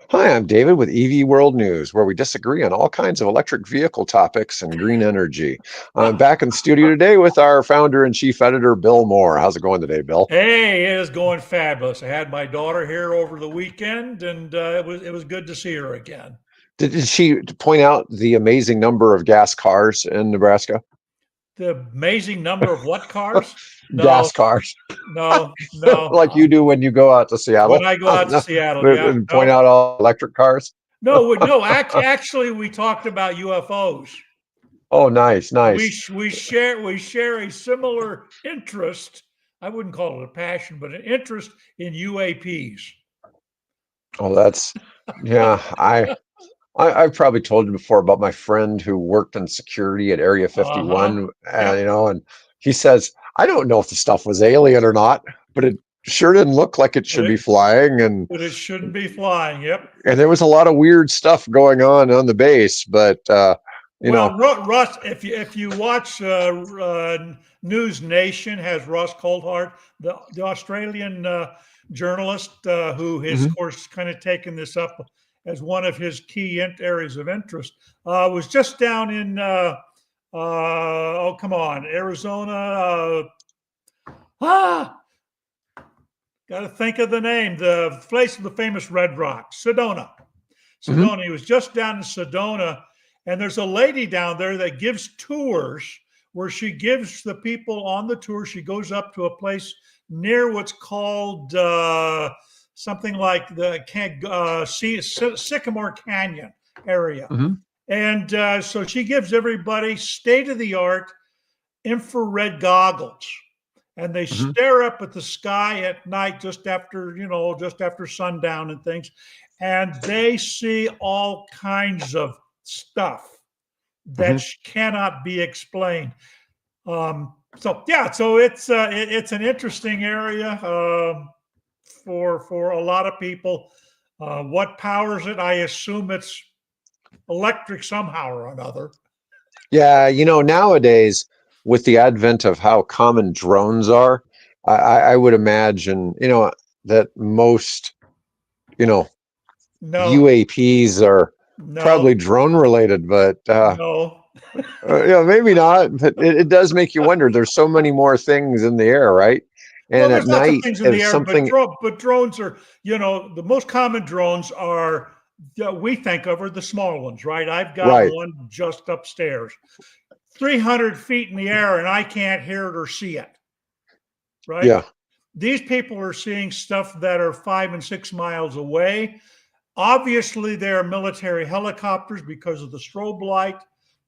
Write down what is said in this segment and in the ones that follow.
Hi, I'm David with EV World News, where we disagree on all kinds of electric vehicle topics and green energy. I'm back in the studio today with our founder and chief editor, Bill Moore. How's it going today, Bill? Hey, it is going fabulous. I had my daughter here over the weekend, and it was good to see her again. Did she point out the amazing number of gas cars in Nebraska? The amazing number of what cars? No, Gas cars, no, no. like you do when you go out to When Seattle. I go Oh, out to no, Seattle, yeah, and point no, out all electric cars. no. Actually, we talked about UFOs. Oh, nice, We nice. sh- we share a similar interest. I wouldn't call it a passion, but an interest in UAPs. Oh, that's yeah. I've probably told you before about my friend who worked in security at Area Uh huh. 51, and Yep. and he says, I don't know if the stuff was alien or not, but it sure didn't look like it But should be it flying, and but it shouldn't be flying. Yep. there was a lot of weird stuff going on the base, but you know, Well, Russ, if you watch News Nation, has Russ Coulthart, the Australian journalist who has, of mhm, course, kind of taken this up as one of his key areas of interest, was just down in oh come on, Arizona. Ah, got to think of the name. The place of the famous Red Rock, Sedona. mhm, Sedona. He was just down in Sedona, and there's a lady down there that gives tours where she gives the people on the tour. She goes up to a place near what's called something like the Sycamore Canyon area, mhm, and so she gives everybody state of the art infrared goggles, and they mhm, stare up at the sky at night just after sundown and things, and they see all kinds of stuff that mhm. cannot be explained. So yeah, so it's an interesting area for a lot of people. What powers it? I assume it's electric somehow or another. Yeah, nowadays with the advent of how common drones are, I would imagine, that most, you know, No, UAPs are no, probably drone related, but no. maybe not. But it does make you wonder. There's so many more things in the air, right? Well, And at there's lots of night, things in if the air, but something, drones are, the most common drones are that we think of are the small ones, right? I've got right? one just upstairs, 300 feet in the air, and I can't hear it or see it, right? Yeah. These people are seeing stuff that are 5 and 6 miles away. Obviously, there are military helicopters because of the strobe light,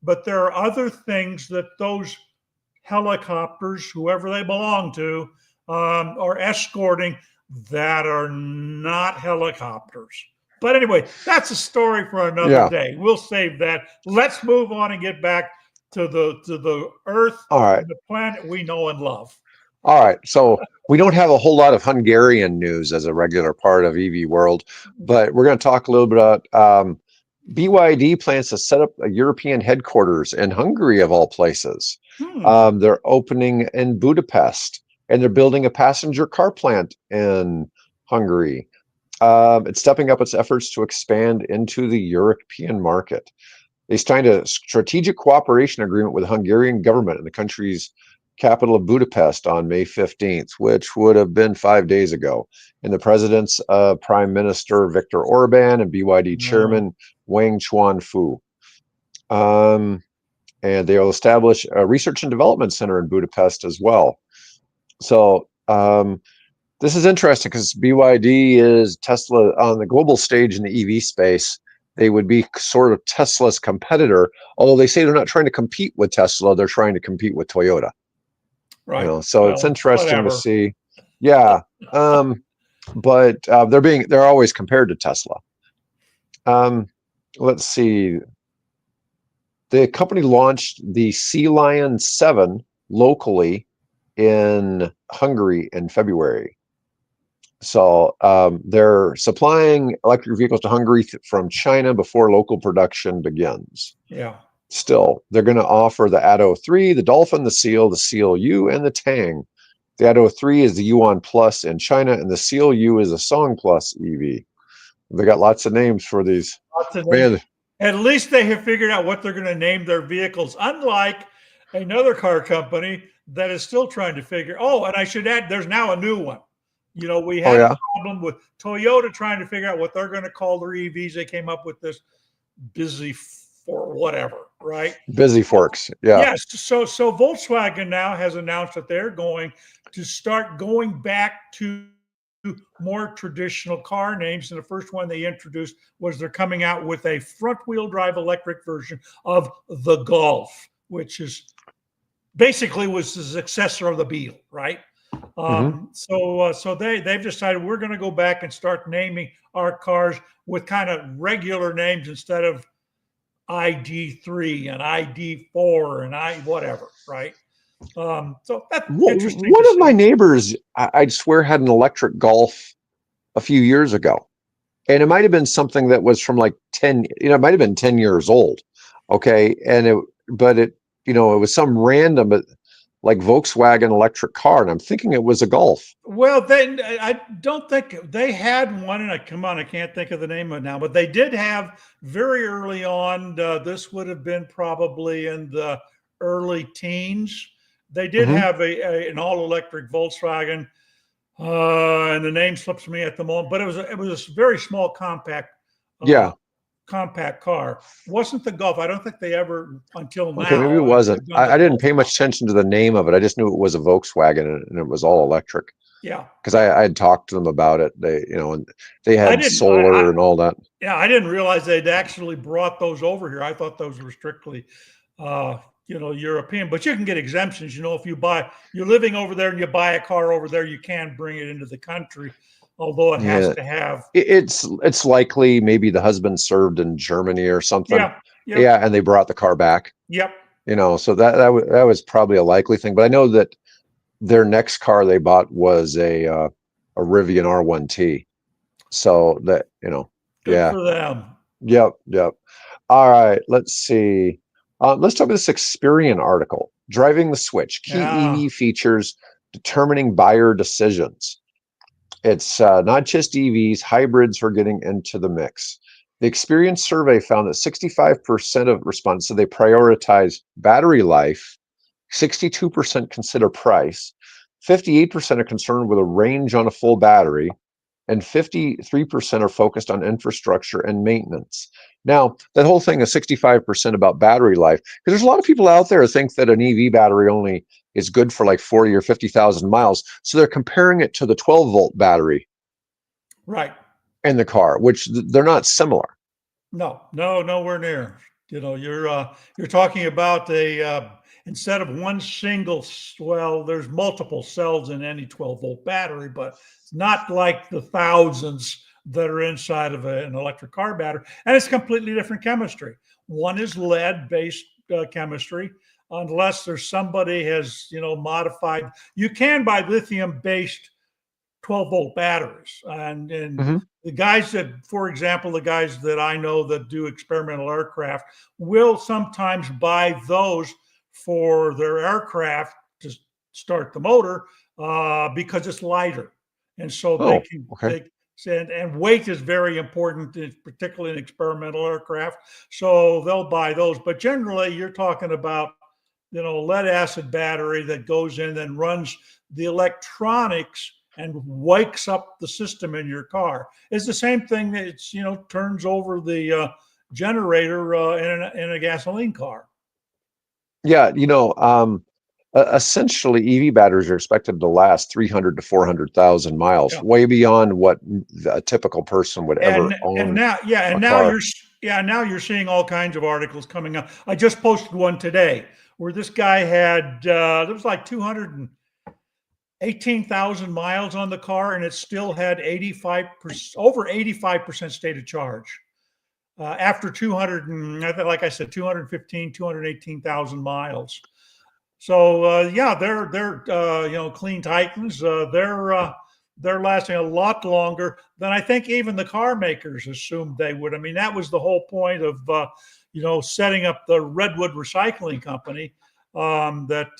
but there are other things that those helicopters, whoever they belong to, are escorting that are not helicopters. But anyway, that's a story for another Yeah. day. We'll save that. Let's move on and get back to the Earth All right. and the planet we know and love. All right. So we don't have a whole lot of Hungarian news as a regular part of EV World, but we're going to talk a little bit about BYD plans to set up a European headquarters in Hungary, of all places. Hmm. They're opening in Budapest, and they're building a passenger car plant in Hungary. It's stepping up its efforts to expand into the European market. They signed a strategic cooperation agreement with the Hungarian government in the country's capital of Budapest on May 15th, which would have been 5 days ago. And the president's Prime Minister Viktor Orban and BYD No. chairman Wang Chuanfu. Um, and they will establish a research and development center in Budapest as well. So this is interesting because BYD is Tesla on the global stage in the EV space. They would be sort of Tesla's competitor, although they say they're not trying to compete with Tesla, they're trying to compete with Toyota. Right. So it's Well, interesting to whatever. see. Yeah, but they're always compared to Tesla. Um, let's see. The company launched the Sea Lion 7 locally in Hungary in February. So they're supplying electric vehicles to Hungary from China before local production begins. Yeah. Still, they're going to offer the Atto 3, the Dolphin, the Seal U, and the Tang. The Atto 3 is the Yuan Plus in China, and the Seal U is a Song Plus EV. They got lots of names for these. Lots of names. Man, At least they have figured out what they're going to name their vehicles, unlike another car company that is still trying to figure. Oh, and I should add, there's now a new one. You know, we oh had a yeah, problem with Toyota trying to figure out what they're going to call their EVs. They came up with this busy for whatever, right? Busy Forks. Yeah. Yes. So Volkswagen now has announced that they're going to start going back to more traditional car names. And the first one they introduced was they're coming out with a front wheel drive electric version of the Golf, which is basically was the successor of the Beetle, right? Hmm. So they've decided we're going to go back and start naming our cars with kind of regular names instead of ID3 and ID4 and I whatever, right? So that's interesting to One of my see. neighbors, I'd swear, had an electric Golf a few years ago, and it might have been something that was from like 10. It might have been 10 years old. Okay, but it was some random, like Volkswagen electric car, and I'm thinking it was a Golf. Well, I don't think they had one, and I can't think of the name of it now, but they did have very early on. This would have been probably in the early teens. They did Hmm. have an all electric Volkswagen, and the name slips me at the moment, but it was a very small uh, Yeah. compact car. Wasn't the Golf? I don't think they ever until Okay, maybe it now wasn't. have done the I didn't Golf. pay much attention to the name of it. I just knew it was a Volkswagen, and it was all electric Yeah, because yeah. I had talked to them about it. And they I had didn't. solar and all that. Yeah, I didn't realize they'd actually brought those over here. I thought those were strictly, European. But you can get exemptions. If you're living over there and you buy a car over there, you can bring it into the country, although it has Yeah, to have. it's likely maybe the husband served in Germany or something. Yeah, yep, Yeah, and they brought the car back. yep. So that was probably a likely thing. But I know that their next car they bought was a Rivian R1T. So Good yeah, for them. yep. All right, let's see. Let's talk about this Experian article, Driving the Switch, Key Yeah, EV Features Determining Buyer Decisions. It's not just EVs, hybrids are getting into the mix. The Experian survey found that 65% of respondents said they prioritize battery life, 62% consider price, 58% are concerned with a range on a full battery, and 53% are focused on infrastructure and maintenance. Now, that whole thing is 65% about battery life, because there's a lot of people out there who think that an EV battery only is good for like 40 or 50,000 miles. So they're comparing it to the 12-volt battery right. in the car, which they're not similar. No, nowhere near. You're talking about instead of one single, well, there's multiple cells in any 12-volt battery, but not like the thousands that are inside of an electric car battery. And it's completely different chemistry. One is lead-based chemistry, unless there's somebody has modified. You can buy lithium-based 12-volt batteries. And Hmm. the guys that, for example, the guys that I know that do experimental aircraft will sometimes buy those for their aircraft to start the motor because it's lighter. And so they Oh, can, okay. and weight is very important, particularly in experimental aircraft. So they'll buy those. But generally, you're talking about, lead acid battery that goes in and runs the electronics and wakes up the system in your car. It's the same thing that turns over the generator in a gasoline car. Yeah, essentially EV batteries are expected to last 300 to 400,000 miles, Yeah. way beyond what a typical person would ever And own now, yeah, a and car. now you're seeing all kinds of articles coming up. I just posted one today where this guy had there was like 218,000 miles on the car, and it still had 85% over 85% state of charge. After 200 and like I said, 215, 218,000 miles. So yeah, they're clean Titans. They're lasting a lot longer than I think even the car makers assumed they would. I mean, that was the whole point of setting up the Redwood Recycling Company. that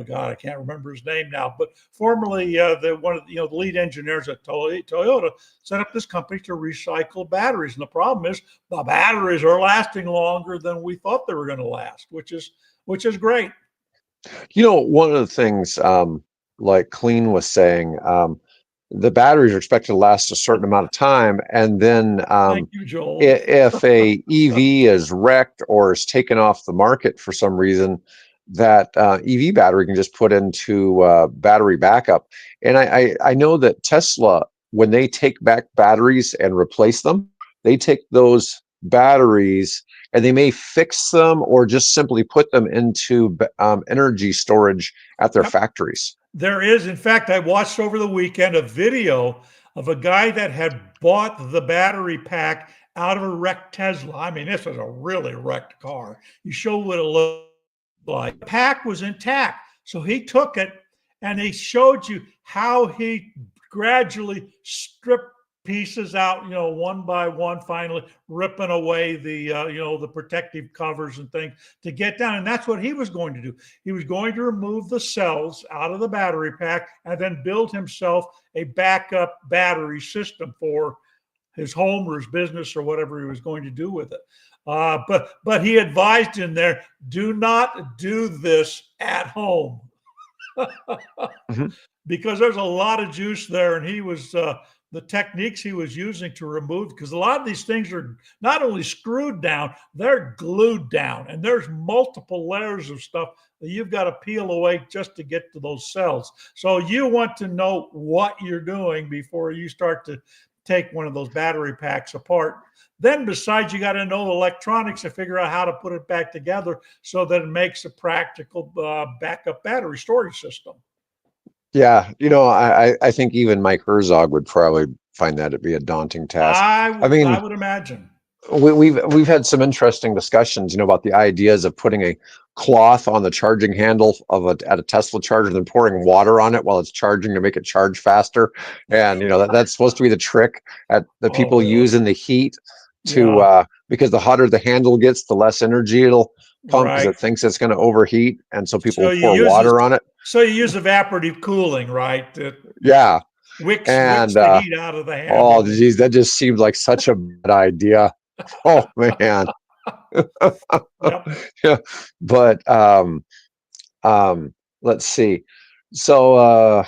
God, I can't remember his name now, but formerly the one of the lead engineers at Toyota set up this company to recycle batteries. And the problem is the batteries are lasting longer than we thought they were going to last, which is great. One of the things, like Clean was saying, the batteries are expected to last a certain amount of time, and then Thank you, Joel. if a EV is wrecked or is taken off the market for some reason, that EV battery can just put into battery backup. And I know that Tesla, when they take back batteries and replace them, they take those batteries and they may fix them or just simply put them into energy storage at their Yep. factories. There is, in fact, I watched over the weekend a video of a guy that had bought the battery pack out of a wrecked Tesla. I mean, this was a really wrecked car. You show what it looked like. The pack was intact. So he took it and he showed you how he gradually stripped pieces out, one by one, finally ripping away the protective covers and things to get down. And that's what he was going to do. He was going to remove the cells out of the battery pack and then build himself a backup battery system for his home or his business or whatever he was going to do with it. But he advised in there, do not do this at home. Mm-hmm. Because there's a lot of juice there, and he was the techniques he was using to remove, because a lot of these things are not only screwed down, they're glued down, and there's multiple layers of stuff that you've got to peel away just to get to those cells. So you want to know what you're doing before you start to take one of those battery packs apart. Then besides, you got to know electronics to figure out how to put it back together so that it makes a practical backup battery storage system. Yeah, I think even Mike Herzog would probably find that to be a daunting task. I would imagine. We've had some interesting discussions, about the ideas of putting a cloth on the charging handle at a Tesla charger, and then pouring water on it while it's charging to make it charge faster. And that's supposed to be the trick that people use in the heat to because the hotter the handle gets, the less energy it'll pump because it thinks it's going to overheat, and so people pour water on it. So you use evaporative cooling, right? Yeah. Wicks the heat out of the handle. Oh, geez, that just seemed like such a bad idea. Oh, man. Yeah. But let's see. So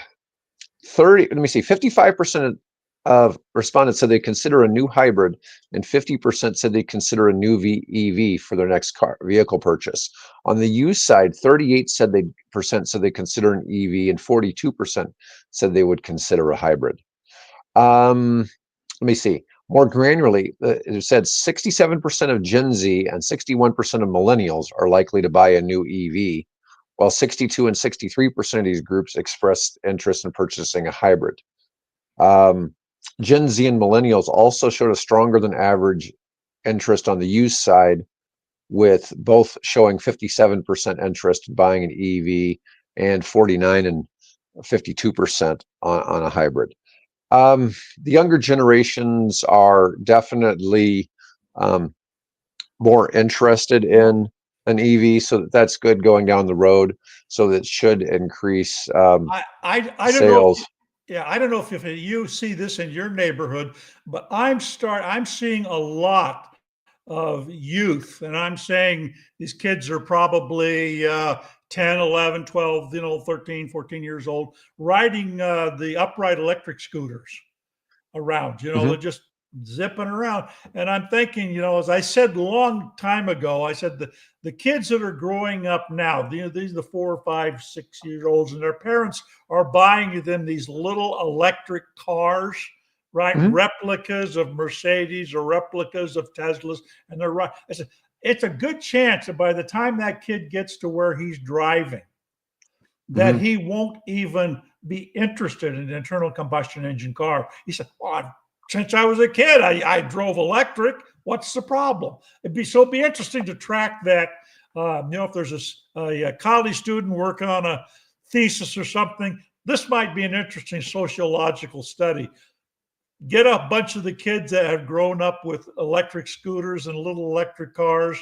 55% of respondents said they consider a new hybrid, and 50% said they consider a new EV for their next vehicle purchase. On the used side, 38% said they consider an EV, and 42% said they would consider a hybrid. Let me see. More granularly, it said 67% of Gen Z and 61% of millennials are likely to buy a new EV, while 62 and 63% of these groups expressed interest in purchasing a hybrid. Gen Z and millennials also showed a stronger than average interest on the used side, with both showing 57% interest in buying an EV and 49 and 52% on a hybrid. The younger generations are definitely more interested in an EV, so that's good going down the road. So that should increase I sales. I don't know if you see this in your neighborhood, but I'm seeing a lot of youth, and I'm saying these kids are probably 10, 11, 12, 13, 14 years old, riding the upright electric scooters around. They're just zipping around. And I'm thinking, as I said a long time ago, I said the kids that are growing up now, these are the 4, 5, 6 years olds, and their parents are buying them these little electric cars, right? Replicas of Mercedes or replicas of Teslas. And they're right. I said, it's a good chance that by the time that kid gets to where he's driving, that he won't even be interested in an internal combustion engine car. He said, well, since I was a kid, I drove electric. What's the problem? It'd be interesting to track that. If there's a college student working on a thesis or something, this might be an interesting sociological study. Get a bunch of the kids that have grown up with electric scooters and little electric cars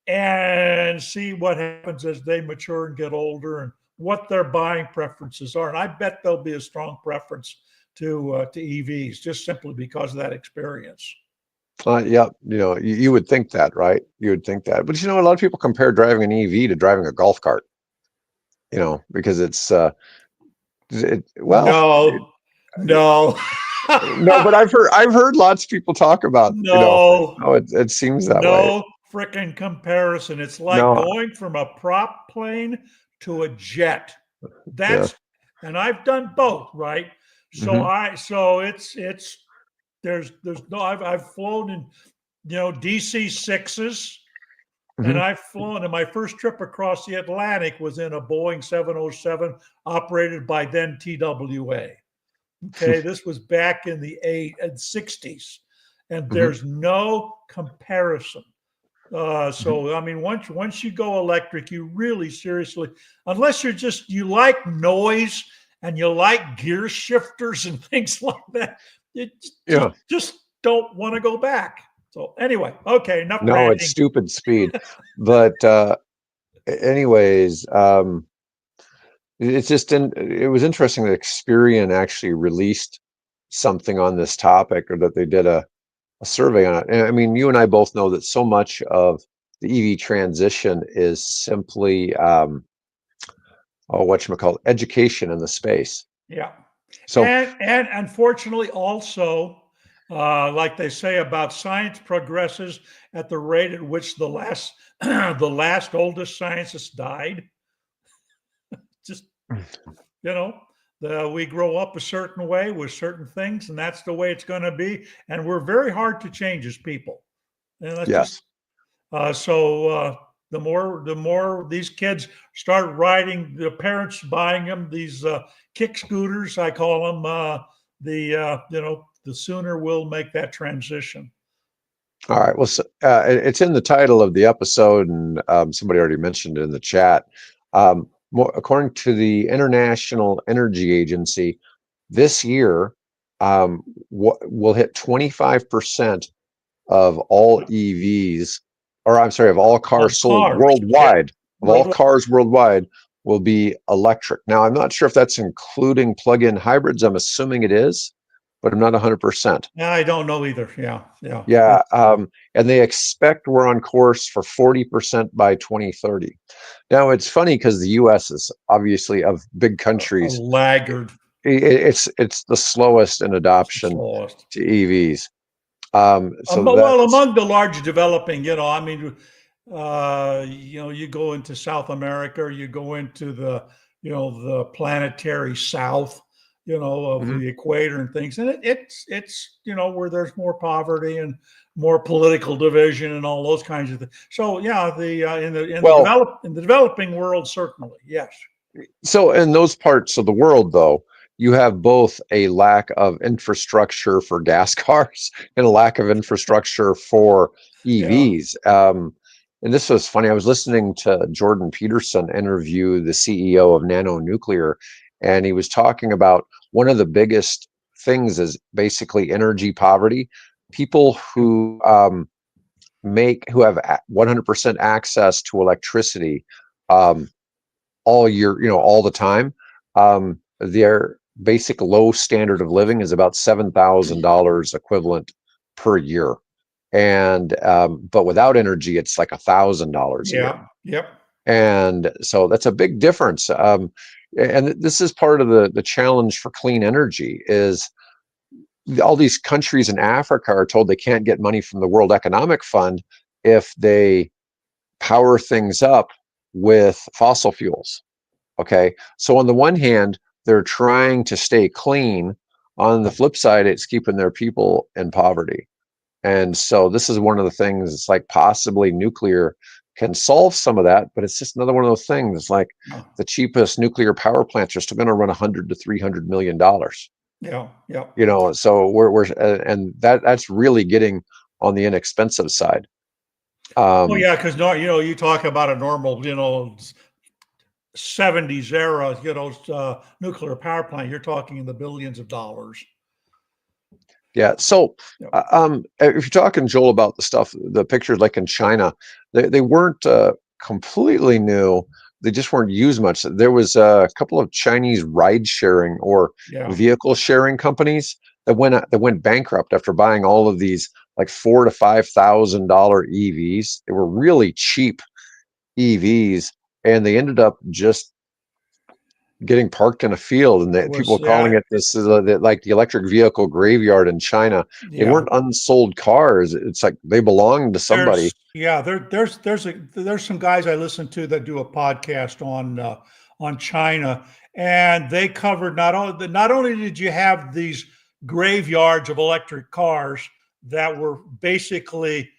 and see what happens as they mature and get older and what their buying preferences are. And I bet there'll be a strong preference to EVs just simply because of that experience. Yeah, you would think that, right? You would think that, but a lot of people compare driving an EV to driving a golf cart. Because well, No, no, no, but I've heard lots of people talk about, no, oh, it seems that way. no freaking comparison. It's like No, going from a prop plane to a jet. yeah, And I've done both, right? hmm So it's there's no, I've flown in, DC sixes, and hmm I've flown, and my first trip across the Atlantic was in a Boeing 707 operated by then TWA. Okay, this was back in the 60s, and hmm there's no comparison. So I mean, once you go electric, you really seriously, unless you like noise and you like gear shifters and things like that, you yeah. just don't want to go back. So anyway, okay, enough No, it's ranting. stupid speed. But anyways, it was interesting that Experian actually released something on this topic, or that they did a survey on it. And I mean, you and I both know that so much of the EV transition is simply whatchamacallit, education in the space. Yeah, So and unfortunately, also, like they say about science progresses at the rate at which the last the last oldest scientist died. Just you know, we grow up a certain way with certain things, and that's the way it's going to be. And we're very hard to change as people. And that's just yes. so. The more these kids start riding, the parents buying them these kick scooters, I call them, the sooner we'll make that transition. All right. Well, so, it's in the title of the episode, and somebody already mentioned it in the chat. According to the International Energy Agency, this year will hit 25% of all EVs, or I'm sorry, of all cars sold Cars, yeah, worldwide, of all worldwide. cars worldwide will be electric. Now, I'm not sure if that's including plug-in hybrids. I'm assuming it is, but I'm not 100%. Yeah, I don't know either. Yeah, yeah, Yeah, and they expect we're on course for 40% by 2030. Now, it's funny because the U.S. is obviously, of big a countries, laggard. it's the slowest in It's the adoption slowest. to EVs. So Well, that's among the large developing, I mean, you go into South America, or you go into the planetary south, of mhm. the equator and things, and it's where there's more poverty and more political division and all those kinds of things. So yeah, the Well, in the developing world, certainly, yes, so in those parts of the world, though, you have both a lack of infrastructure for gas cars and a lack of infrastructure for yeah, EVs. And this was funny. I was listening to Jordan Peterson interview the CEO of Nano Nuclear, and he was talking about one of the biggest things is basically energy poverty. People who have 100% access to electricity um, all year, all the time. Their basic low standard of living is about $7,000 equivalent per year, and but without energy, it's like $1,000 a year, yeah, yep, and so that's a big difference. And this is part of the challenge for clean energy is all these countries in Africa are told they can't get money from the World Economic Fund if they power things up with fossil fuels. Okay. So on the one hand, they're trying to stay clean. On the flip side, it's keeping their people in poverty. And so this is one of the things, it's like possibly nuclear can solve some of that, but it's just another one of those things. It's like yeah, the cheapest nuclear power plants are still going to run 100 to $300 million. yeah, yeah. So we're and that's really getting on the inexpensive side. Oh Um, yeah, because no, you talk about a normal, 70s era, nuclear power plant, you're talking in the billions of dollars. Yeah. So, Yep. if you're talking, Joel, about the stuff, the pictures like in China, they weren't completely new. They just weren't used much. There was a couple of Chinese ride sharing or Yeah. vehicle sharing companies that went bankrupt after buying all of these like $4,000 to $5,000 EVs. They were really cheap EVs, and they ended up just getting parked in a field, and It that people was, are calling yeah, it this is like the electric vehicle graveyard in China. They yeah. weren't unsold cars. It's like they belonged to somebody. There's some guys I listen to that do a podcast on China, and they covered not only did you have these graveyards of electric cars that were basically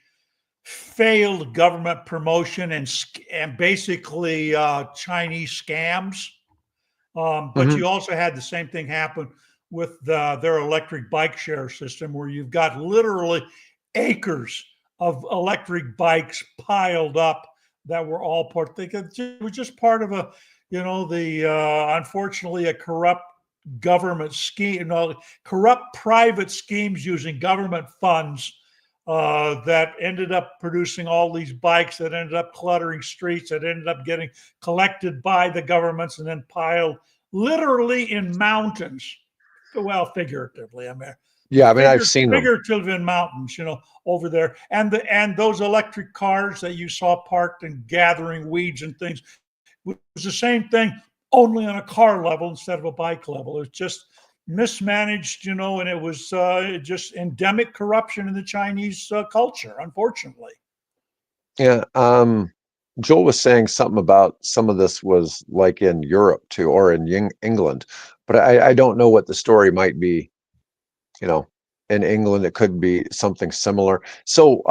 failed government promotion and basically Chinese scams. But Hmm. you also had the same thing happen with their electric bike share system, where you've got literally acres of electric bikes piled up that were all part. It was just part of a, the unfortunately a corrupt government scheme, corrupt private schemes using government funds that ended up producing all these bikes that ended up cluttering streets, that ended up getting collected by the governments and then piled literally in mountains. Well, figuratively, I mean, Yeah, I mean, I've seen them. figurative in mountains, over there, and those electric cars that you saw parked and gathering weeds and things was the same thing, only on a car level instead of a bike level. It was just mismanaged, and it was just endemic corruption in the Chinese culture, unfortunately. Yeah. Joel was saying something about some of this was like in Europe too, or in England, but I don't know what the story might be. You know, in England, it could be something similar. So,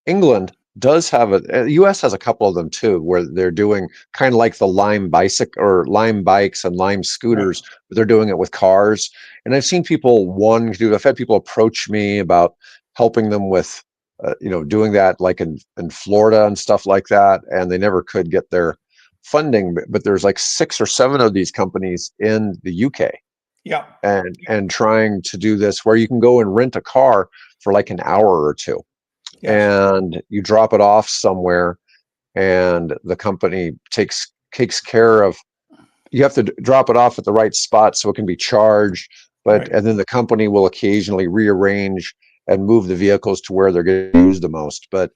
England does have US has a couple of them too, where they're doing kind of like the Lime bicycle or Lime bikes and Lime Right. scooters, but they're doing it with cars. And I've seen people I've had people approach me about helping them with, doing that like in Florida and stuff like that, and they never could get their funding. But there's like 6 or 7 of these companies in the UK Yeah. and trying to do this where you can go and rent a car for like an hour or two Yes. and you drop it off somewhere and the company takes care of you have to drop it off at the right spot so it can be charged, but Right. and then the company will occasionally rearrange and move the vehicles to where they're getting used the most. But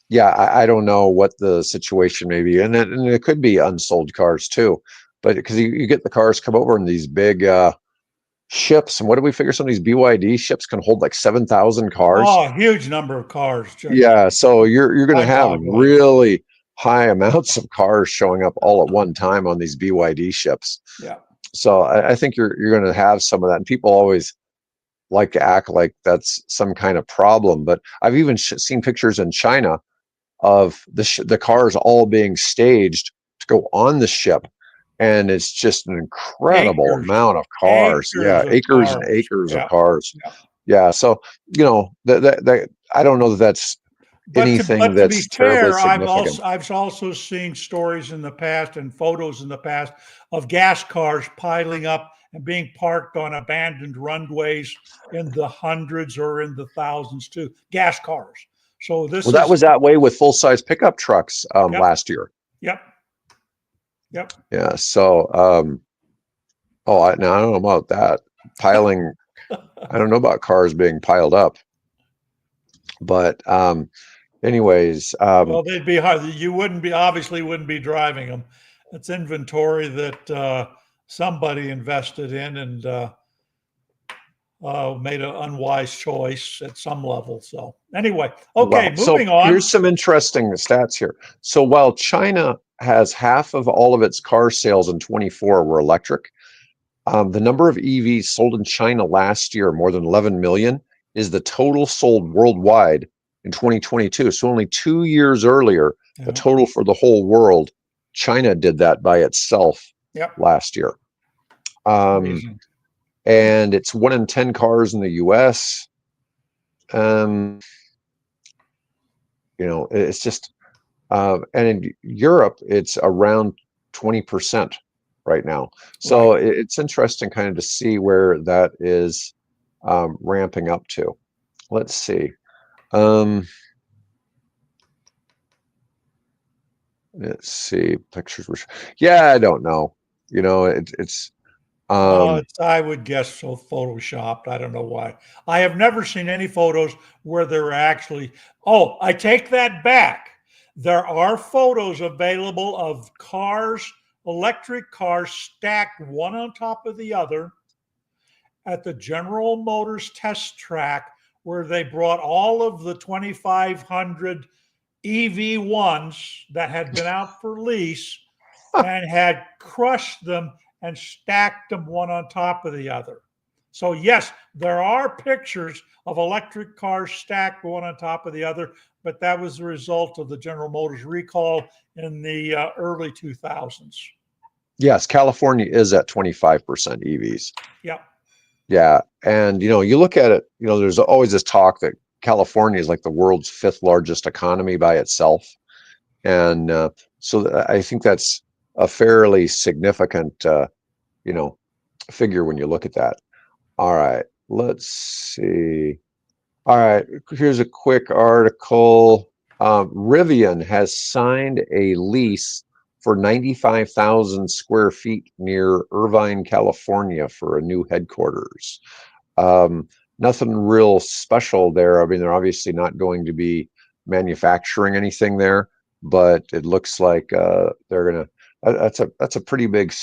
yeah, I don't know what the situation may be, and it could be unsold cars too, but because you get the cars come over in these big ships, and what do we figure? Some of these BYD ships can hold like 7,000 cars. Oh, huge number of cars. Yeah, so you're going to have Mind-boggling. really high amounts of cars showing up all at one time on these BYD ships. Yeah. So I think you're going to have some of that, and people always like to act like that's some kind of problem. But I've even seen pictures in China of the cars all being staged to go on the ship, and it's just an incredible Acres, amount of cars. Yeah, acres of acres and cars. acres of Yeah. cars. Yeah. Yeah, so that I don't know that that's anything But to be that's terribly fair, significant. I've also seen stories in the past and photos in the past of gas cars piling up and being parked on abandoned runways in the hundreds or in the thousands too. Gas cars. So Well, this that is was that way with full size pickup trucks yep, last year. yep, yep. Yeah, so now I don't know about that piling. I don't know about cars being piled up, but anyways, Well, they'd be hard. You wouldn't be driving them. It's inventory that somebody invested in and made an unwise choice at some level. So anyway, okay, well, so moving on. here's some interesting stats here. So while China has half of all of its car sales in 24 were electric, the number of EVs sold in China last year, more than 11 million, is the total sold worldwide in 2022. So only 2 years earlier, the Yeah, total for the whole world, China did that by itself yep, last year. Um, amazing. and it's 1 in 10 cars in the US. Um, it's just, and in Europe, it's around 20% right now. So Right. it's interesting kind of to see where that is ramping up to. Let's see. Um, let's see. Pictures were. Yeah, I don't know. It's. Um, I would guess so photoshopped. I don't know why. I have never seen any photos where they're actually. Oh, I take that back. There are photos available of cars, electric cars stacked one on top of the other at the General Motors test track where they brought all of the 2,500 EV1s that had been out for lease and had crushed them and stacked them one on top of the other. So, yes, there are pictures of electric cars stacked one on top of the other, but that was the result of the General Motors recall in the early 2000s. yes, California is at 25% EVs. Yep. Yeah, and you look at it. There's always this talk that California is like the world's fifth largest economy by itself, and so I think that's a fairly significant, figure when you look at that. All right, let's see. All right, here's a quick article. Rivian has signed a lease for 95,000 square feet near Irvine, California for a new headquarters. Nothing real special there. I mean, they're obviously not going to be manufacturing anything there, but it looks like they're gonna. That's a pretty big.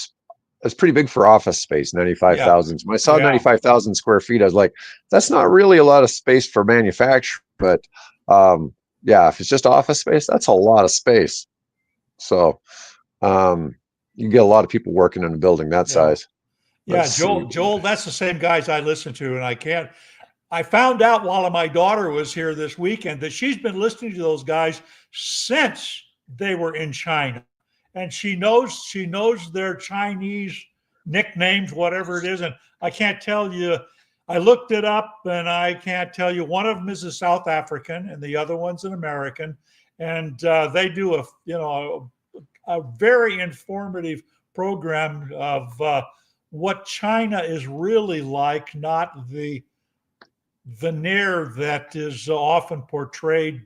It's pretty big for office space, Yeah. 95,000. When I saw Yeah. 95,000 square feet, I was like, that's not really a lot of space for manufacturing. But yeah, if it's just office space, that's a lot of space. So you get a lot of people working in a building that Yeah. size. Yeah. Let's see. Joel, that's the same guys I listen to. And I found out while my daughter was here this weekend that she's been listening to those guys since they were in China. And she knows their Chinese nicknames, whatever it is. And I can't tell you, I looked it up and I can't tell you. One of them is a South African and the other one's an American. And they do a very informative program of what China is really like, not the veneer that is often portrayed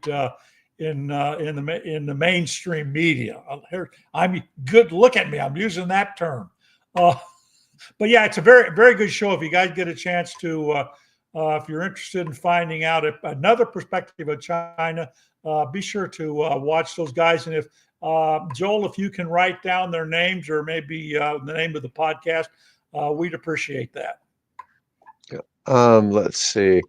in the mainstream media. I'm good. Look at me. I'm using that term. Uh, but yeah, it's a very very good show. If you guys get a chance to, if you're interested in finding out another perspective of China, be sure to watch those guys. And if Joel, if you can write down their names or maybe the name of the podcast, we'd appreciate that. Let's see.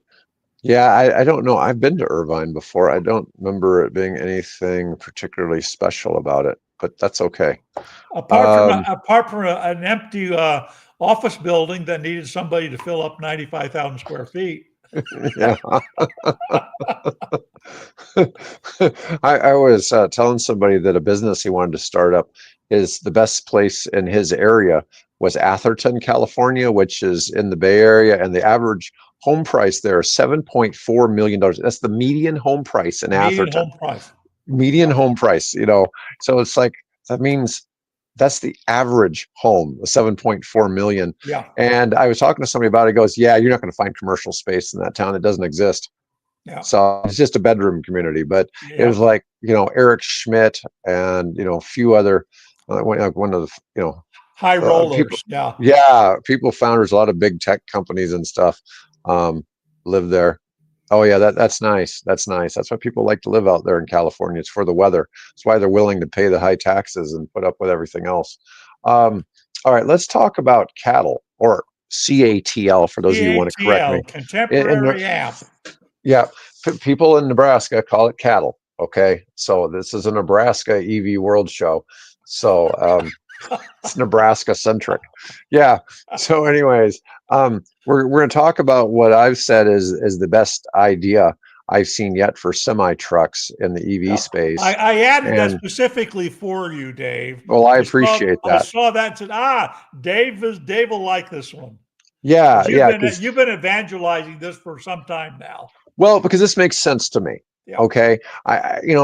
Yeah, I don't know. I've been to Irvine before. I don't remember it being anything particularly special about it, but that's okay. Apart from an empty office building that needed somebody to fill up 95,000 square feet. Yeah. I was telling somebody that a business he wanted to start up is the best place in his area was Atherton, California, which is in the Bay Area, and the average home price there is $7.4 million. That's the median home price in Median Atherton. home price. Median Yeah. home price, So it's like that means that's the average home, 7.4 million. Yeah. And I was talking to somebody about it. He goes, yeah, you're not going to find commercial space in that town. It doesn't exist. Yeah. So it's just a bedroom community. But it Yeah. was like, Eric Schmidt and, a few other, one of the, High people, rollers. Yeah. yeah, people founders, a lot of big tech companies and stuff live there. Oh yeah, that's nice. That's nice. That's why people like to live out there in California. It's for the weather. It's why they're willing to pay the high taxes and put up with everything else. All right, let's talk about CATL or CATL for those of you who want to correct me. CATL, Contemporary Amp. Yeah, people in Nebraska call it cattle. Okay, so this is a Nebraska EV World Show. So it's Nebraska centric. Yeah. So, anyways, we're going to talk about what I've said is the best idea I've seen yet for semi trucks in the EV space. I added that specifically for you, Dave. Well, I appreciate that. I saw that and said, Dave will like this one. Yeah, You've been evangelizing this for some time now. Well, because this makes sense to me. Yeah. Okay,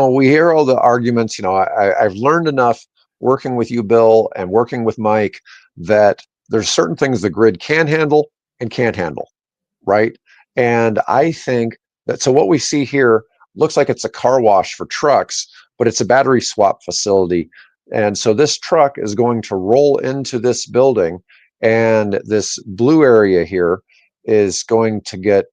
we hear all the arguments. I've learned enough working with you, Bill, and working with Mike, that there's certain things the grid can handle and can't handle. right? And I think that, so what we see here looks like it's a car wash for trucks, but it's a battery swap facility. And so this truck is going to roll into this building, and this blue area here is going to get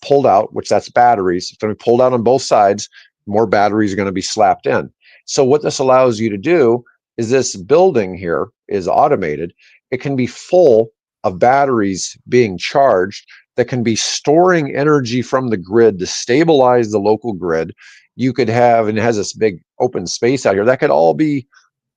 pulled out, which that's batteries. It's going to be pulled out on both sides. More batteries are going to be slapped in. So what this allows you to do is, this building here is automated. It can be full of batteries being charged that can be storing energy from the grid to stabilize the local grid. You could have, and it has this big open space out here, that could all be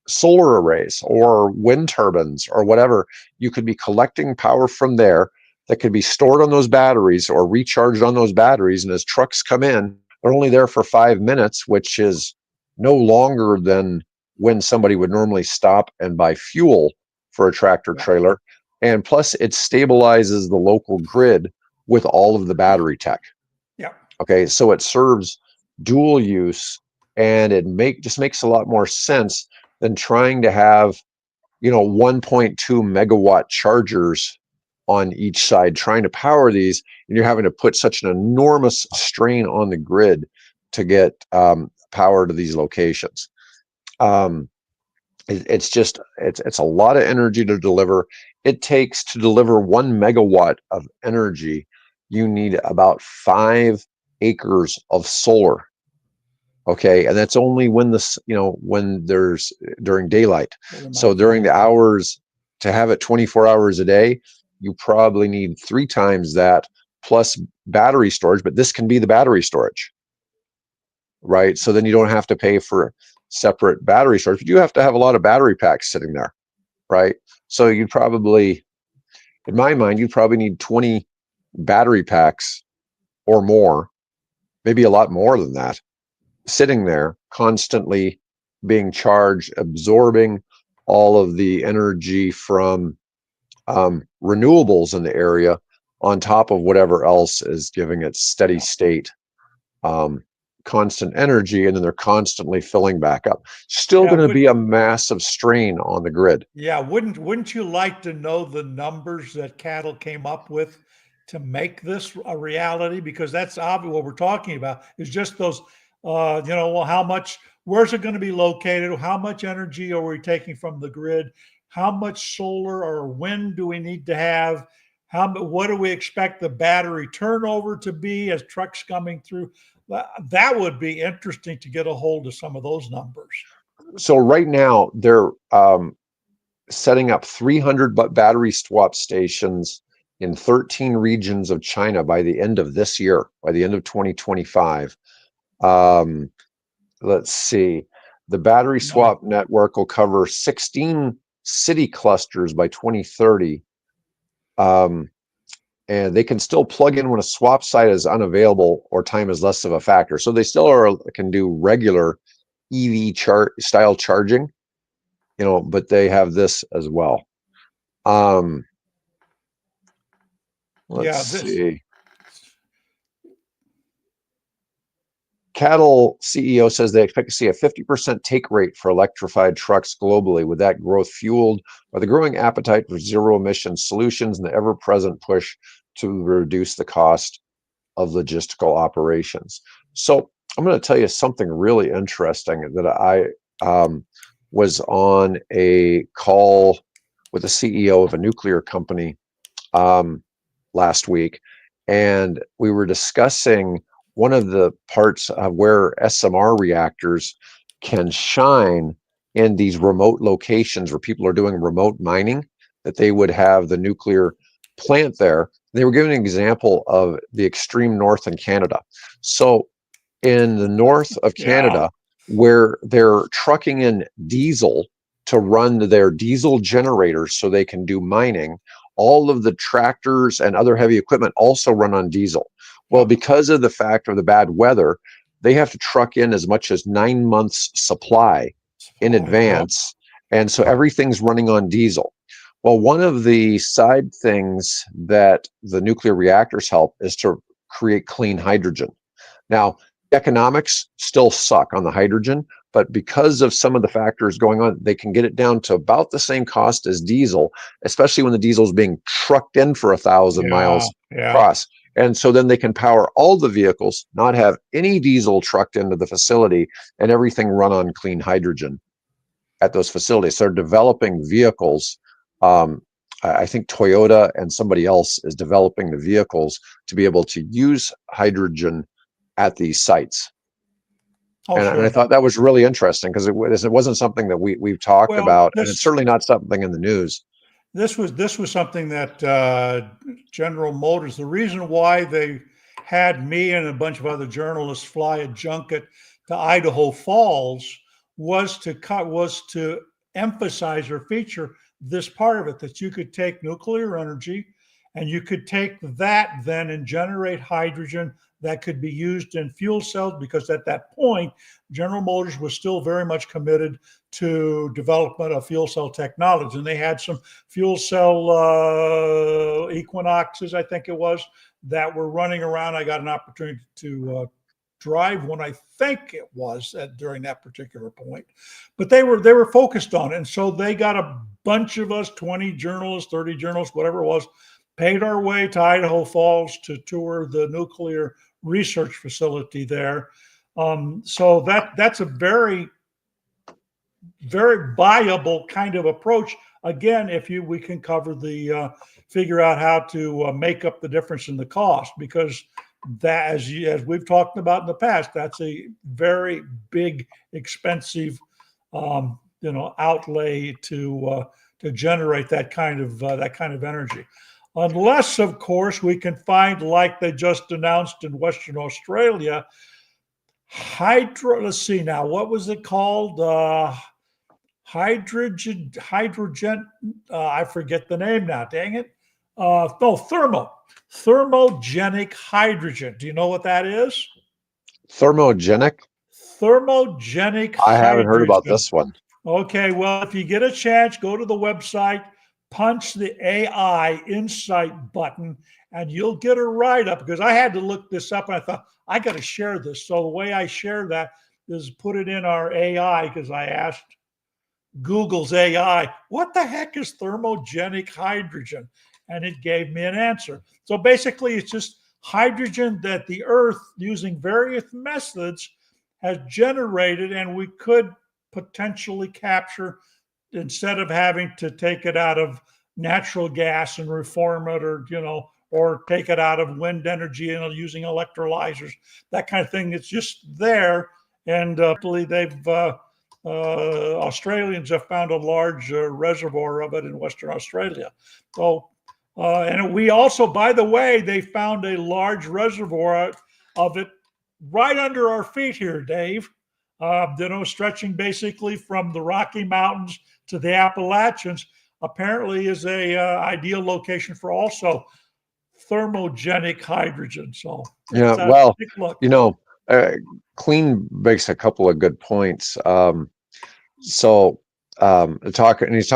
solar arrays or wind turbines or whatever. You could be collecting power from there that could be stored on those batteries or recharged on those batteries. And as trucks come in, they're only there for 5 minutes, which is no longer than when somebody would normally stop and buy fuel for a tractor trailer. And plus, it stabilizes the local grid with all of the battery tech. Yeah. Okay, so it serves dual use, and it just makes a lot more sense than trying to have, 1.2 megawatt chargers on each side trying to power these, and you're having to put such an enormous strain on the grid to get power to these locations. It's a lot of energy to deliver. It takes, to deliver 1 megawatt of energy, you need about 5 acres of solar. Okay, and that's only when when there's during daylight. So during the hours, to have it 24 hours a day, you probably need 3 times that, plus battery storage. But this can be the battery storage, right? So then you don't have to pay for separate battery storage, but you have to have a lot of battery packs sitting there, right? So you'd probably, in my mind, you'd probably need 20 battery packs or more, maybe a lot more than that, sitting there constantly being charged, absorbing all of the energy from renewables in the area, on top of whatever else is giving it steady state constant energy, and then they're constantly filling back up. Still going to be a massive strain on the grid. Yeah, wouldn't you like to know the numbers that CATL came up with to make this a reality? Because that's obvious. What we're talking about is just those, well, how much, where's it going to be located? How much energy are we taking from the grid? How much solar or wind do we need to have? What do we expect the battery turnover to be as trucks coming through? That would be interesting to get a hold of some of those numbers. So right now they're setting up 300 battery swap stations in 13 regions of China by the end of this year, by the end of 2025. Let's see. The battery swap network will cover 16 city clusters by 2030. And they can still plug in when a swap site is unavailable or time is less of a factor. So they still can do regular EV style charging, but they have this as well. Let's see. CATL CEO says they expect to see a 50% take rate for electrified trucks globally, with that growth fueled by the growing appetite for zero emission solutions and the ever-present push to reduce the cost of logistical operations. So I'm going to tell you something really interesting, that I was on a call with the CEO of a nuclear company last week, and we were discussing one of the parts of where SMR reactors can shine in these remote locations where people are doing remote mining, that they would have the nuclear plant there. They were giving an example of the extreme north in Canada. So in the north of Canada, where they're trucking in diesel to run their diesel generators so they can do mining, all of the tractors and other heavy equipment also run on diesel. Well, because of the fact of the bad weather, they have to truck in as much as 9 months supply in advance. And so everything's running on diesel. Well, one of the side things that the nuclear reactors help is to create clean hydrogen. Now, economics still suck on the hydrogen, but because of some of the factors going on, they can get it down to about the same cost as diesel, especially when the diesel is being trucked in for 1,000 miles across. And so then they can power all the vehicles, not have any diesel trucked into the facility, and everything run on clean hydrogen at those facilities. So they're developing vehicles. I think Toyota and somebody else is developing the vehicles to be able to use hydrogen at these sites. Oh, And I sure. thought that was really interesting because it wasn't something that we've talked Well, about, and it's certainly not something in the news. this was something that General Motors. The reason why they had me and a bunch of other journalists fly a junket to Idaho Falls was to emphasize or feature this part of it, that you could take nuclear energy and you could take that then and generate hydrogen that could be used in fuel cells, because at that point General Motors was still very much committed to development of fuel cell technology, and they had some fuel cell Equinoxes, I think it was, that were running around. I got an opportunity to drive one, I think it was during that particular point, but they were focused on it, and so they got a bunch of us, 20 journalists, 30 journalists, whatever it was, paid our way to Idaho Falls to tour the nuclear research facility there. So that's a very, very viable kind of approach. Again, if we can cover the figure out how to make up the difference in the cost, because that, as we've talked about in the past, that's a very big, expensive, outlay to generate that kind of energy. Unless, of course, we can find, like they just announced in Western Australia, let's see now, what was it called? Hydrogen, I forget the name now, dang it. No, thermogenic hydrogen. Do you know what that is? Thermogenic? Thermogenic I haven't heard about hydrogen. this one. Okay, well, if you get a chance, go to the website, punch the AI Insight button, and you'll get a write-up, because I had to look this up and I thought, I got to share this. So the way I share that is put it in our AI, because I asked Google's AI, what the heck is thermogenic hydrogen? And it gave me an answer. So basically, it's just hydrogen that the Earth, using various methods, has generated, and we could potentially capture, instead of having to take it out of natural gas and reform it, or take it out of wind energy and using electrolyzers, that kind of thing. It's just there, and they've Australians have found a large reservoir of it in Western Australia. So, and we also, by the way, they found a large reservoir of it right under our feet here, Dave. Stretching basically from the Rocky Mountains to the Appalachians, apparently is a ideal location for also thermogenic hydrogen. So Yeah, well, take a look. Clean makes a couple of good points. And he's talking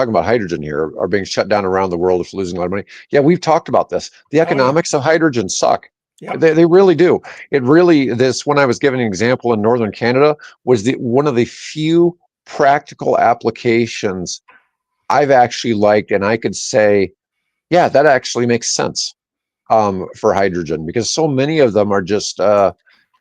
about hydrogen here, are being shut down around the world, it's losing a lot of money. Yeah, we've talked about this. The economics of hydrogen suck. Yep. They really do. When I was giving an example in northern Canada, was one of the few practical applications I've actually liked, and I could say, yeah, that actually makes sense for hydrogen, because so many of them are just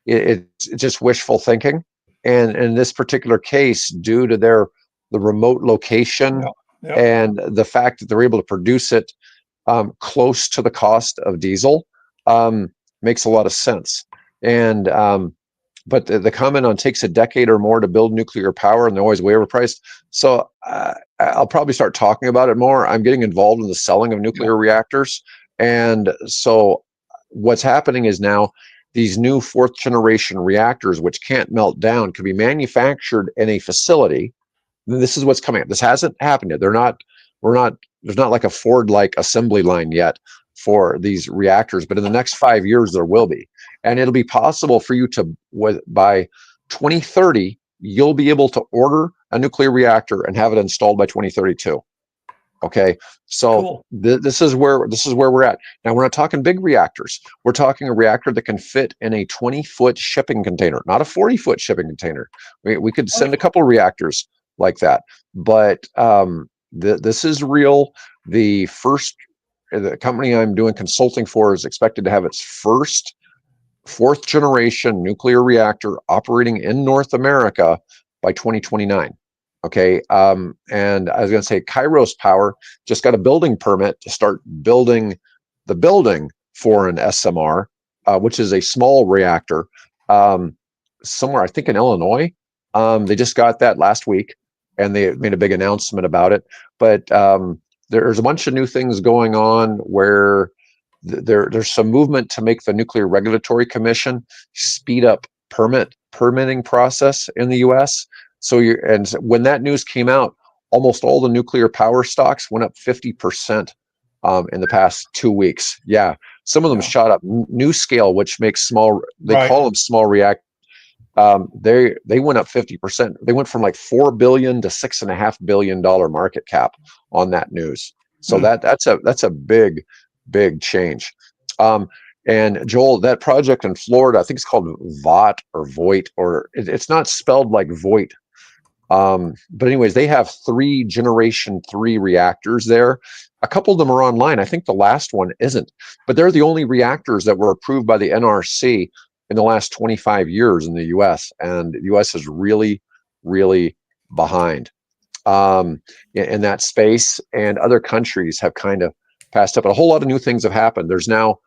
it's just wishful thinking. And in this particular case, due to the remote location, Yep. and the fact that they're able to produce it close to the cost of diesel, makes a lot of sense. And but the comment on takes a decade or more to build nuclear power, and they're always way overpriced. So I'll probably start talking about it more. I'm getting involved in the selling of nuclear reactors. And so what's happening is now these new fourth generation reactors, which can't melt down, can be manufactured in a facility. This is what's coming up. This hasn't happened yet. There's not like a Ford-like assembly line yet for these reactors, but in the next 5 years, there will be. And it'll be possible for you to, by 2030, you'll be able to order a nuclear reactor and have it installed by 2032. Okay, so cool. This is where we're at now. We're not talking big reactors. We're talking a reactor that can fit in a 20-foot shipping container, not a 40-foot shipping container. We could send a couple reactors like that, but this is real. The first the company I'm doing consulting for is expected to have its first fourth generation nuclear reactor operating in North America by 2029. Okay. And I was going to say Kairos Power just got a building permit to start building the building for an SMR, which is a small reactor, somewhere, I think in Illinois. They just got that last week and they made a big announcement about it. But there's a bunch of new things going on where there's some movement to make the Nuclear Regulatory Commission speed up permitting process in the U.S. So when that news came out, almost all the nuclear power stocks went up 50% in the past 2 weeks. Yeah, some of them shot up. NuScale, which makes small, they call them small reactors. They went up 50%. They went from like $4 billion to $6.5 billion market cap on that news. So that's a big change. And Joel, that project in Florida, I think it's called VOT or Voight, or it's not spelled like Voight. But anyways, they have Generation 3 reactors there. A couple of them are online. I think the last one isn't, but they're the only reactors that were approved by the NRC in the last 25 years in the US, and the US is really, really behind in that space, and other countries have kind of passed up. But a whole lot of new things have happened. There's now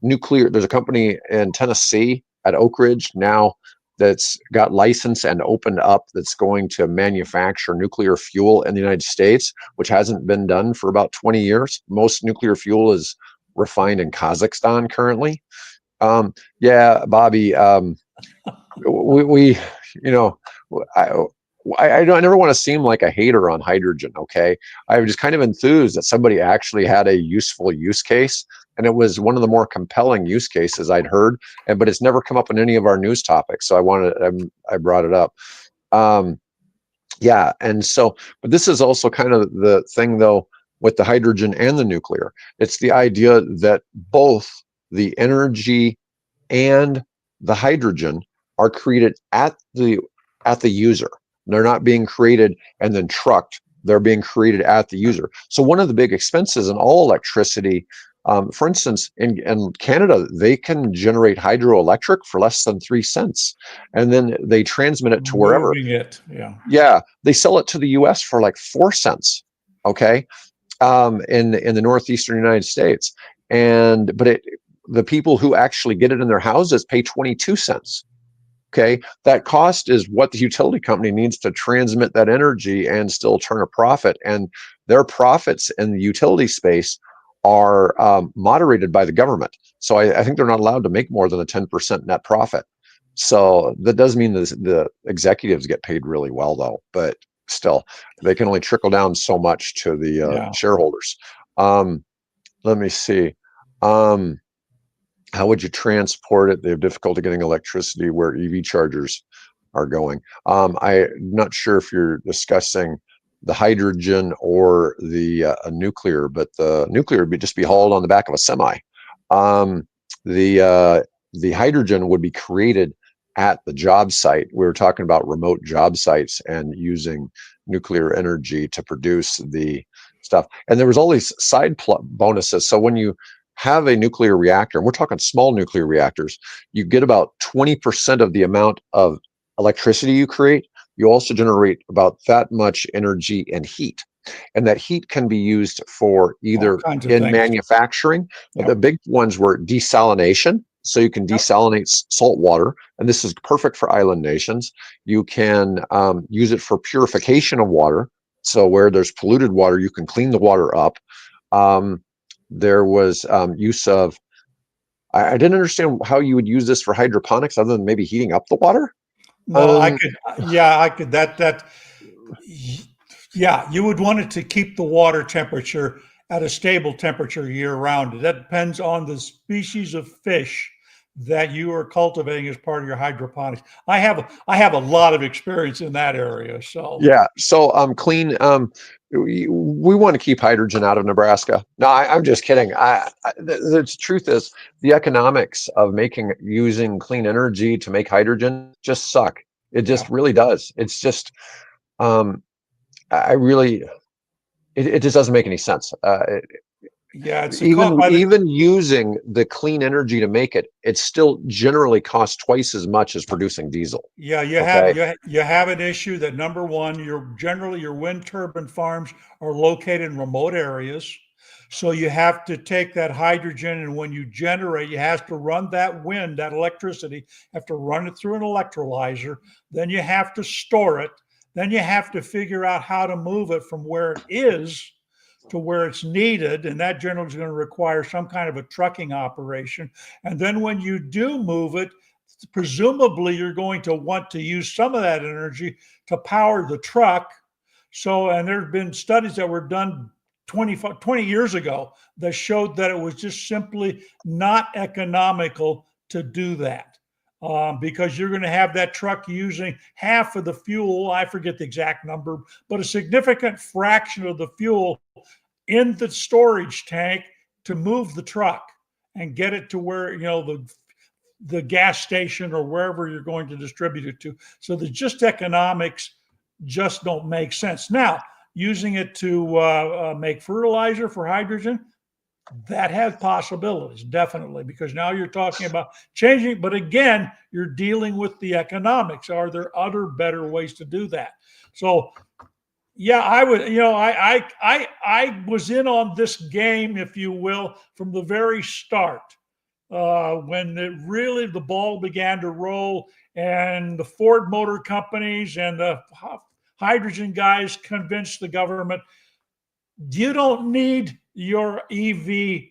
there's a company in Tennessee at Oak Ridge now that's got license and opened up that's going to manufacture nuclear fuel in the United States, which hasn't been done for about 20 years. Most nuclear fuel is refined in Kazakhstan currently. Yeah, Bobby, we you know, I never want to seem like a hater on hydrogen. Okay, I was just kind of enthused that somebody actually had a useful use case, and it was one of the more compelling use cases I'd heard. But it's never come up in any of our news topics, so I brought it up. Yeah, and so, but this is also kind of the thing though with the hydrogen and the nuclear. It's the idea that both the energy and the hydrogen are created at the user. They're not being created and then trucked. They're being created at the user. So one of the big expenses in all electricity, for instance, in Canada, they can generate hydroelectric for less than 3 cents, and then they transmit it to wherever. Yeah, they sell it to the U.S. for like 4 cents. Okay, in the northeastern United States, but the people who actually get it in their houses pay 22 cents. Okay, that cost is what the utility company needs to transmit that energy and still turn a profit. And their profits in the utility space are moderated by the government. So I think they're not allowed to make more than a 10% net profit. So that does mean the executives get paid really well, though. But still, they can only trickle down so much to the shareholders. Let me see. How would you transport it? They have difficulty getting electricity where EV chargers are going. I'm not sure if you're discussing the hydrogen or the nuclear, but the nuclear would just be hauled on the back of a semi. The hydrogen would be created at the job site. We were talking about remote job sites and using nuclear energy to produce the stuff. And there was all these side bonuses. So when you have a nuclear reactor, and we're talking small nuclear reactors, you get about 20% of the amount of electricity you create. You also generate about that much energy and heat. And that heat can be used for either in manufacturing. Yep. The big ones were desalination. So you can desalinate salt water, and this is perfect for island nations. You can use it for purification of water. So where there's polluted water, you can clean the water up. There was use of, I didn't understand how you would use this for hydroponics other than maybe heating up the water. Well, I could, you would want it to keep the water temperature at a stable temperature year round. That depends on the species of fish that you are cultivating as part of your hydroponics. I have a lot of experience in that area. So yeah, so clean. We want to keep hydrogen out of Nebraska. No, I'm just kidding. The truth is, the economics of using clean energy to make hydrogen just suck. It just really does. It's just, it just doesn't make any sense. Yeah, it's a cost Even by the even using the clean energy to make it, it still generally costs twice as much as producing diesel. yeah, Okay. you have an issue that number one, your wind turbine farms are located in remote areas. So you have to take that hydrogen, and when you generate, you have to run that wind, that electricity, have to run it through an electrolyzer. Then you have to store it. Then you have to figure out how to move it from where it is to where it's needed. And that generally is going to require some kind of a trucking operation. And then when you do move it, presumably you're going to want to use some of that energy to power the truck. So, and there's been studies that were done 20 years ago that showed that it was just simply not economical to do that. Because you're going to have that truck using half of the fuel. I forget the exact number, but a significant fraction of the fuel in the storage tank to move the truck and get it to where, the gas station or wherever you're going to distribute it to. So the just economics just don't make sense. Now, using it to make fertilizer for hydrogen, that has possibilities, definitely, because now you're talking about changing. But again, you're dealing with the economics. Are there other better ways to do that? So yeah, I would, I was in on this game, if you will, from the very start. When the ball began to roll, and the Ford Motor Companies and the hydrogen guys convinced the government, you don't need your EV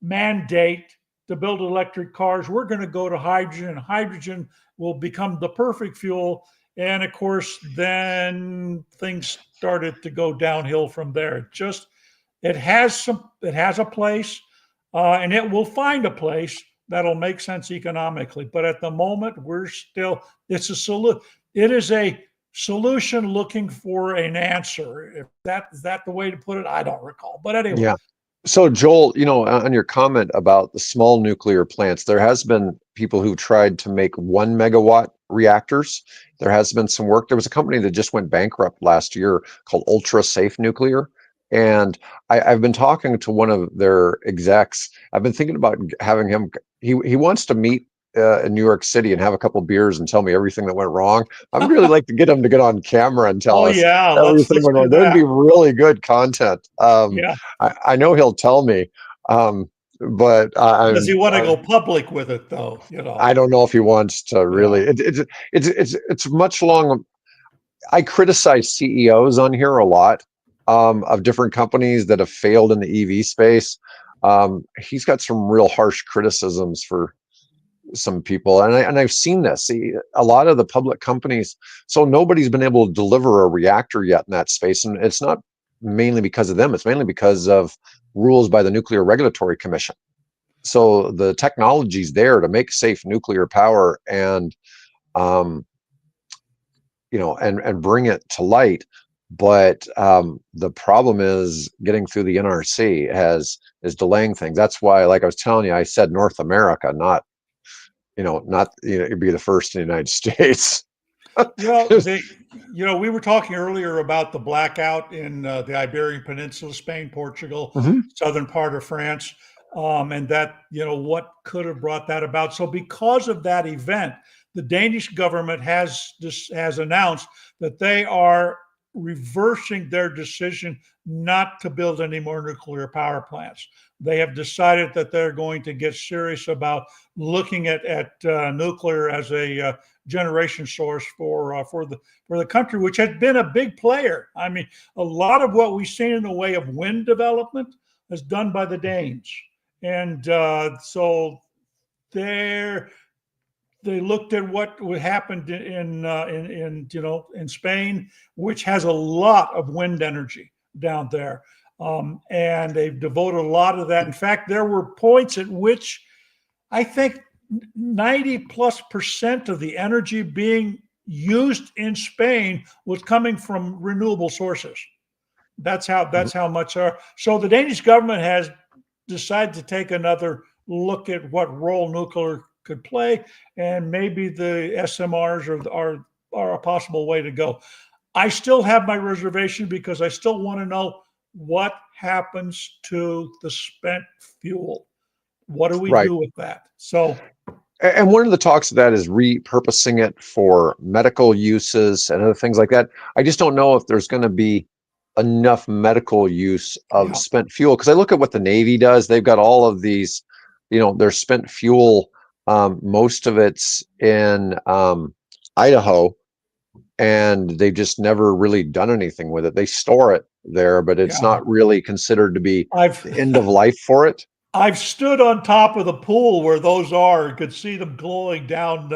mandate to build electric cars. We're going to go to hydrogen. Hydrogen will become the perfect fuel. And of course, then things started to go downhill from there. It has a place, and it will find a place that'll make sense economically. But at the moment, it is a solution looking for an answer. If is that the way to put it? I don't recall. But anyway, Yeah. So Joel, on your comment about the small nuclear plants, there has been people who tried to make 1 megawatt reactors. There has been some work. There was a company that just went bankrupt last year called Ultra Safe Nuclear. And I've been talking to one of their execs. I've been thinking about having him. He wants to meet in New York City and have a couple beers and tell me everything that went wrong. I'd really like to get him to get on camera and tell oh us yeah, everything let's went do wrong. There'd that. be really good content. Yeah. I know he'll tell me, but Does he want to I'm go public with it though? I don't know if he wants to Yeah. really. It's much long. I criticize CEOs on here a lot, of different companies that have failed in the EV space. He's got some real harsh criticisms for some people, and I've seen this. See, a lot of the public companies, so nobody's been able to deliver a reactor yet in that space, and it's not mainly because of them. It's mainly because of rules by the Nuclear Regulatory Commission. So the technology's there to make safe nuclear power, and um, and bring it to light. But the problem is getting through the NRC is delaying things. That's why, like I was telling you, I said North America, not it'd be the first in the United States. Well, we were talking earlier about the blackout in the Iberian Peninsula, Spain, Portugal, Mhm. southern part of France, and that, what could have brought that about. So, because of that event, the Danish government has announced that they are reversing their decision not to build any more nuclear power plants. They have decided that they're going to get serious about looking at nuclear as a generation source for the country, which had been a big player. I mean, a lot of what we've seen in the way of wind development is done by the Danes, and so they looked at what happened in Spain, which has a lot of wind energy down there, and they've devoted a lot of that. In fact, there were points at which I think 90+% of the energy being used in Spain was coming from renewable sources. That's how much are. So the Danish government has decided to take another look at what role nuclear could play, and maybe the SMRs are a possible way to go. I still have my reservation because I still want to know what happens to the spent fuel? What do we Right. do with that? So, And one of the talks of that is repurposing it for medical uses and other things like that. I just don't know if there's going to be enough medical use of yeah, spent fuel, because I look at what the Navy does. They've got all of these, their spent fuel. Most of it's in Idaho, and they've just never really done anything with it. They store it there, but it's yeah. not really considered to be I've the end of life for it. I've stood on top of the pool where those are and could see them glowing down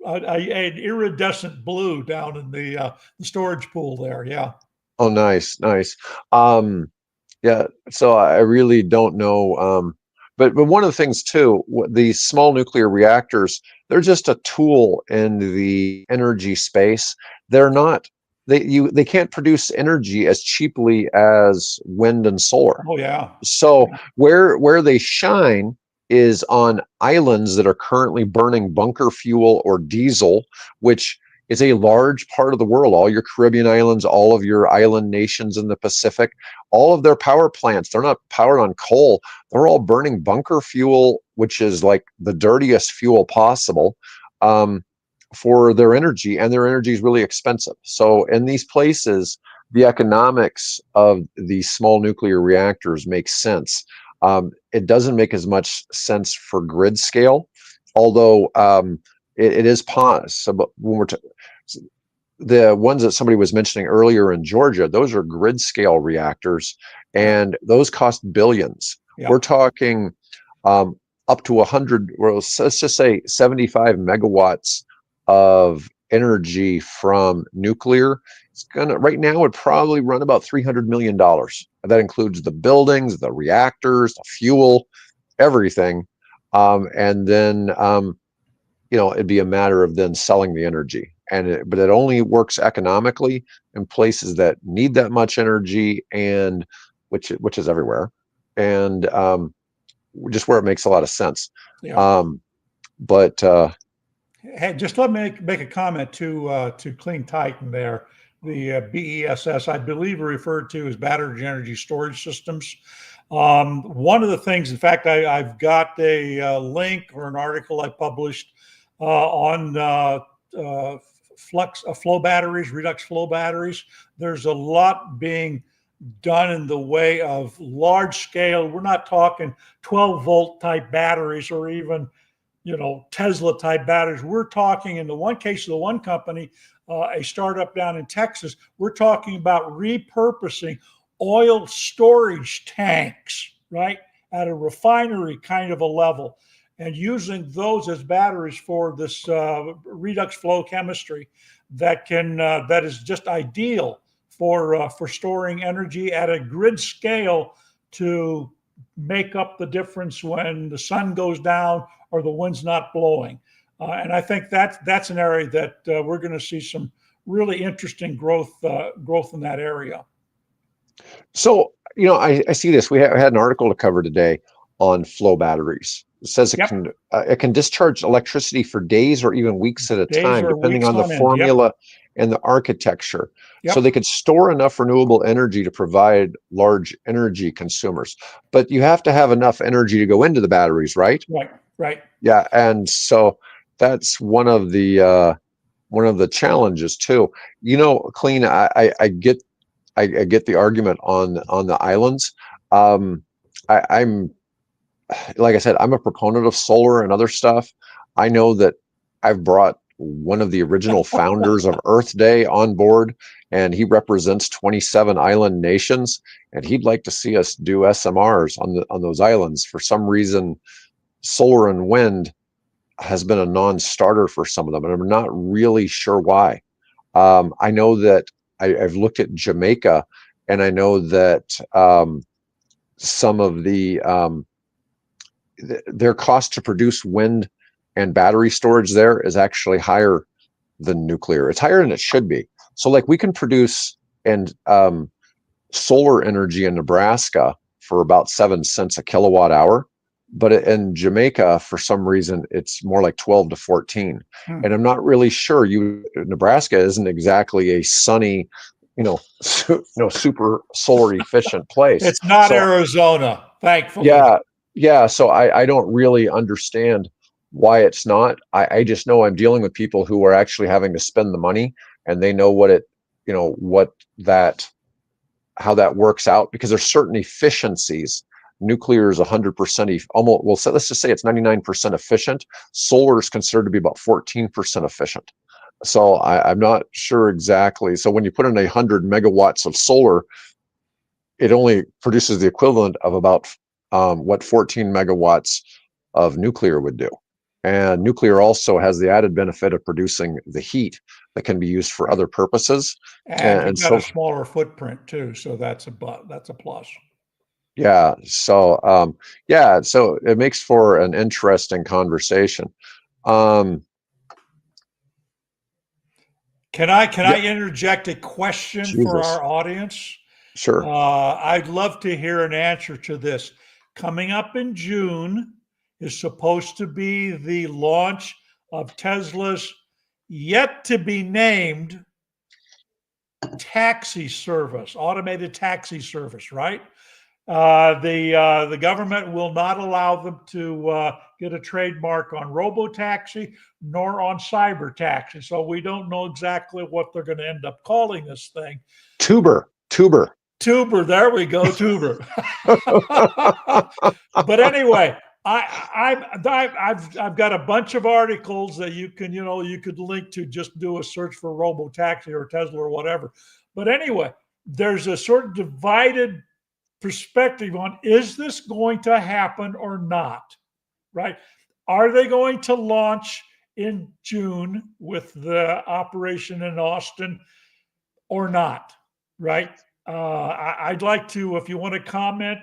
an iridescent blue down in the storage pool there. Yeah, Oh, nice, nice. Um, Yeah, so I really don't know. But one of the things too, these small nuclear reactors, they're just a tool in the energy space. They're not they can't produce energy as cheaply as wind and solar. oh yeah, So yeah, where they shine is on islands that are currently burning bunker fuel or diesel, which is a large part of the world. All your Caribbean islands, all of your island nations in the Pacific, all of their power plants, they're not powered on coal. They're all burning bunker fuel, which is like the dirtiest fuel possible, for their energy, and their energy is really expensive. So in these places, the economics of these small nuclear reactors makes sense. It doesn't make as much sense for grid scale, although it is pause. So, but when we're the ones that somebody was mentioning earlier in Georgia, those are grid scale reactors, yeah, and those cost billions. yeah, We're talking up to 100, well, let's just say 75 megawatts of energy from nuclear. It's gonna right now would probably run about $300 million. That includes the buildings, the reactors, the fuel, everything, and then it'd be a matter of then selling the energy. But it only works economically in places that need that much energy, and which is everywhere, and just where it makes a lot of sense. yeah. Um, but Hey, just let me make a comment to Clean Titan there. The BESS, I believe, are referred to as battery energy storage systems. One of the things, in fact, I've got a link or an article I published on flow batteries, redox flow batteries. There's a lot being done in the way of large scale. We're not talking 12-volt type batteries or even Tesla type batteries. We're talking, in the one case of the one company, a startup down in Texas, we're talking about repurposing oil storage tanks, right, at a refinery kind of a level, and using those as batteries for this redox flow chemistry that is just ideal for storing energy at a grid scale to make up the difference when the sun goes down or the wind's not blowing. And I think that's an area that we're going to see some really interesting growth in that area. so I see this. We had an article to cover today on flow batteries. It says Yep, it can discharge electricity for days or even weeks at a days time, or depending weeks on the on end. Yep, formula and the architecture. So they yep, could store enough renewable energy to provide large energy consumers, but you have to have enough energy to go into the batteries, right? right, right. Yeah, and so that's one of the challenges too. Clean. I get the argument on the islands. I'm like I said, I'm a proponent of solar and other stuff. I know that I've brought one of the original founders of Earth Day on board, and he represents 27 island nations, and he'd like to see us do SMRs on those islands. For some reason, solar and wind has been a non-starter for some of them, and I'm not really sure why. I know that I've looked at Jamaica, and I know that some of their cost to produce wind and battery storage there is actually higher than nuclear. It's higher than it should be. So, like, we can produce and solar energy in Nebraska for about 7 cents a kilowatt hour, but in Jamaica, for some reason, it's more like 12 to 14. Hmm. And I'm not really sure. Nebraska isn't exactly a sunny super solar efficient place. It's not So Arizona, thankfully. yeah, yeah. So I don't really understand why it's not. I just know I'm dealing with people who are actually having to spend the money, and they know what that how that works out, because there's certain efficiencies. Nuclear is 100% almost, well, so let's just say it's 99% efficient. Solar is considered to be about 14% efficient. So I'm not sure exactly. So when you put in 100 megawatts of solar, it only produces the equivalent of about what 14 megawatts of nuclear would do. And nuclear also has the added benefit of producing the heat that can be used for other purposes. And And, you've and got a so, smaller footprint too, so that's a plus. yeah, so it makes for an interesting conversation. Um, Can I yeah, interject a question for Jesus, our audience? sure. I'd love to hear an answer to this. Coming up in June is supposed to be the launch of Tesla's yet to be named taxi service, automated taxi service, right? The government will not allow them to get a trademark on robotaxi nor on cyber taxi. So we don't know exactly what they're going to end up calling this thing. Tuber. Tuber, there we go, tuber. But anyway, I've got a bunch of articles that you could link to. Just do a search for robotaxi or Tesla or whatever. But anyway, there's a sort of divided perspective on, is this going to happen or not, right? Are they going to launch in June with the operation in Austin or not, right? I'd like to, if you want to comment,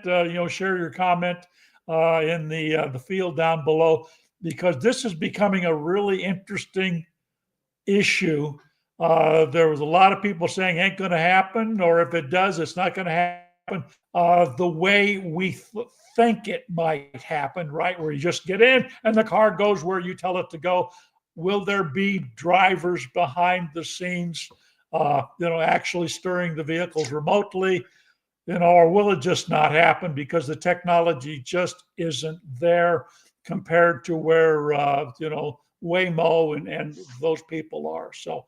share your comment in the field down below, because this is becoming a really interesting issue. There was a lot of people saying ain't going to happen, or if it does, it's not going to happen the way we think it might happen, right? Where you just get in and the car goes where you tell it to go. Will there be drivers behind the scenes, actually steering the vehicles remotely, or will it just not happen because the technology just isn't there compared to where, Waymo and those people are. So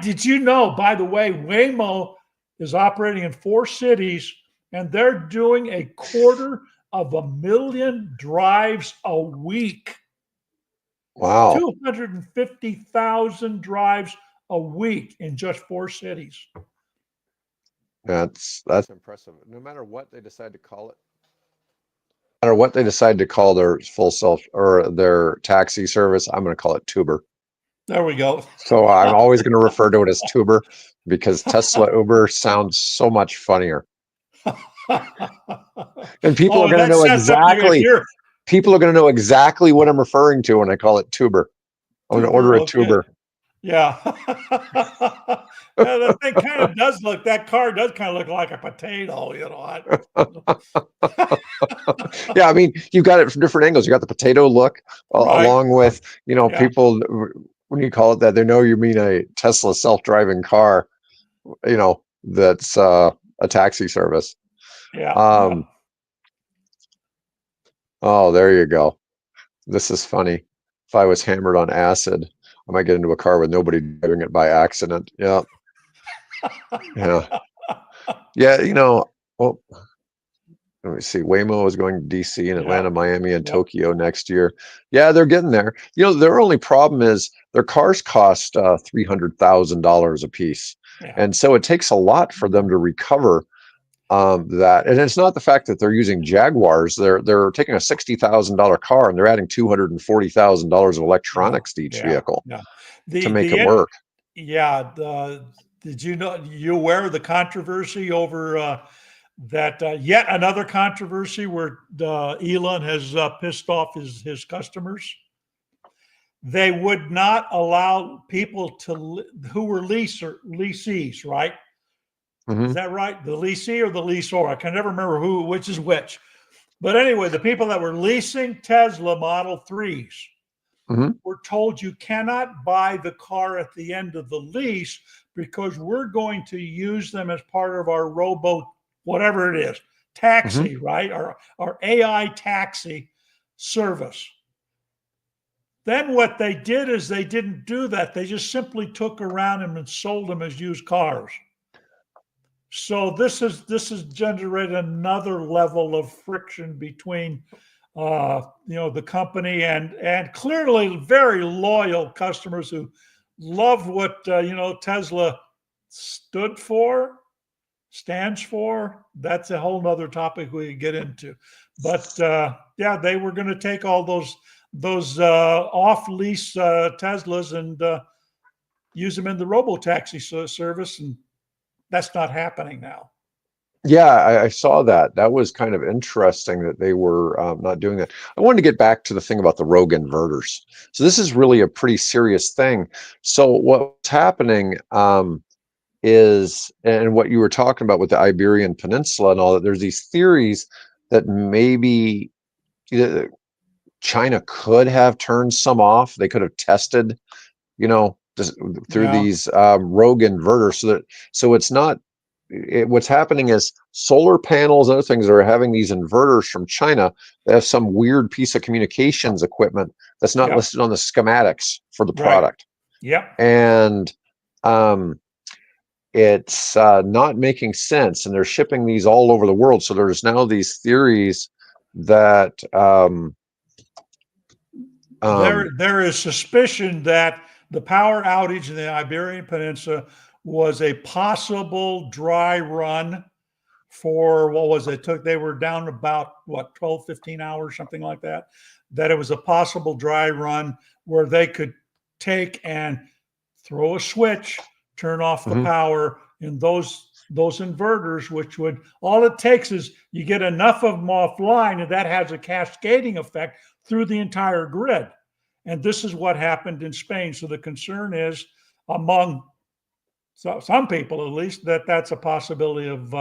did you know, by the way, Waymo is operating in 4 cities and they're doing 250,000 drives a week. Wow. 250,000 drives a week in just 4 cities. That's impressive. No matter what they decide to call it, no matter what they decide to call their full self or their taxi service, I'm going to call it Tuber. There we go. So I'm always going to refer to it as Tuber, because Tesla Uber sounds so much funnier. And people are Oh, going to that know sets up you if exactly, you're people are going to know exactly what I'm referring to when I call it Tuber. I'm going to order tuber. a Okay. Tuber. Yeah. Yeah, that thing kind of does look, that car does kind of look like a potato, Yeah, I mean, you got it from different angles. You got the potato look, Right. along with, Yeah. people, when you call it that, they know you mean a Tesla self-driving car, that's a taxi service. Yeah. Yeah. Um, oh, there you go. This is funny. If I was hammered on acid, I might get into a car with nobody driving it by accident. Yeah, yeah, yeah. Well, let me see. Waymo is going to DC and Yeah. Atlanta, Miami, and Yep. Tokyo next year. Yeah, they're getting there. Their only problem is their cars cost $300,000 a piece, Yeah. and so it takes a lot for them to recover that. And it's not the fact that they're using Jaguars. They're taking a $60,000 car and they're adding $240,000 of Yeah. electronics to each Yeah. vehicle Yeah. to The make it the work. yeah. Did you aware of the controversy over that? Yet another controversy where Elon has pissed off his customers. They would not allow people who were leasees, right? Is Hmm. that right? The leasee or the leaseor? I can never remember which is which. But anyway, the people that were leasing Tesla Model 3s, Mhm. we're told you cannot buy the car at the end of the lease because we're going to use them as part of our robo, whatever it is, Mhm. taxi, right? Our AI taxi service. Then what they did is they didn't do that. They just simply took around them and sold them as used cars. So this has generated another level of friction between the company and clearly very loyal customers who loved what Tesla stood for, stands for. That's a whole nother topic we could get into. But yeah, they were going to take all those off lease Teslas and use them in the robo taxi service, and that's not happening now. Yeah, I saw that. That was kind of interesting that they were not doing that. I wanted to get back to the thing about the rogue inverters. So this is really a pretty serious thing. So what's happening is, and what you were talking about with the Iberian Peninsula and all that, there's these theories that maybe uh, China could have turned some off. They could have tested, just through Yeah, these rogue inverters, so it's not. What's happening is solar panels and other things are having these inverters from China that have some weird piece of communications equipment that's not yep, listed on the schematics for the right, product, yep. and um, it's not making sense. And they're shipping these all over the world. So there's now these theories that um, There is suspicion that the power outage in the Iberian Peninsula was a possible dry run for what was it? Took They were down about what 12, 15 hours, something like that. That it was a possible dry run where they could take and throw a switch, turn off the mhm. power, and those inverters, which would all it takes is you get enough of them offline, and that has a cascading effect through the entire grid. And this is what happened in Spain. So the concern is among some people, at least, that that's a possibility of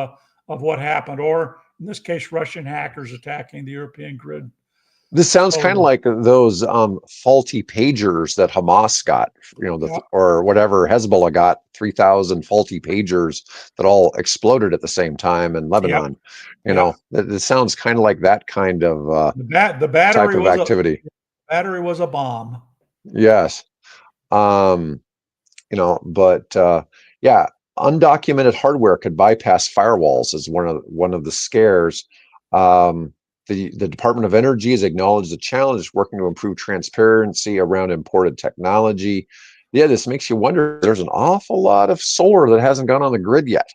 what happened, or in this case, Russian hackers attacking the European grid. This sounds kind of So like those faulty pagers that Hamas got, yeah, or whatever Hezbollah got, 3,000 faulty pagers that all exploded at the same time in yep, Lebanon. yep. This sounds kind of like that kind of The type battery of was a activity. bomb. Yes. Um, but yeah, undocumented hardware could bypass firewalls is one of the scares. um, the Department of Energy has acknowledged the challenge, is working to improve transparency around imported technology. Yeah, this makes you wonder, there's an awful lot of solar that hasn't gone on the grid yet,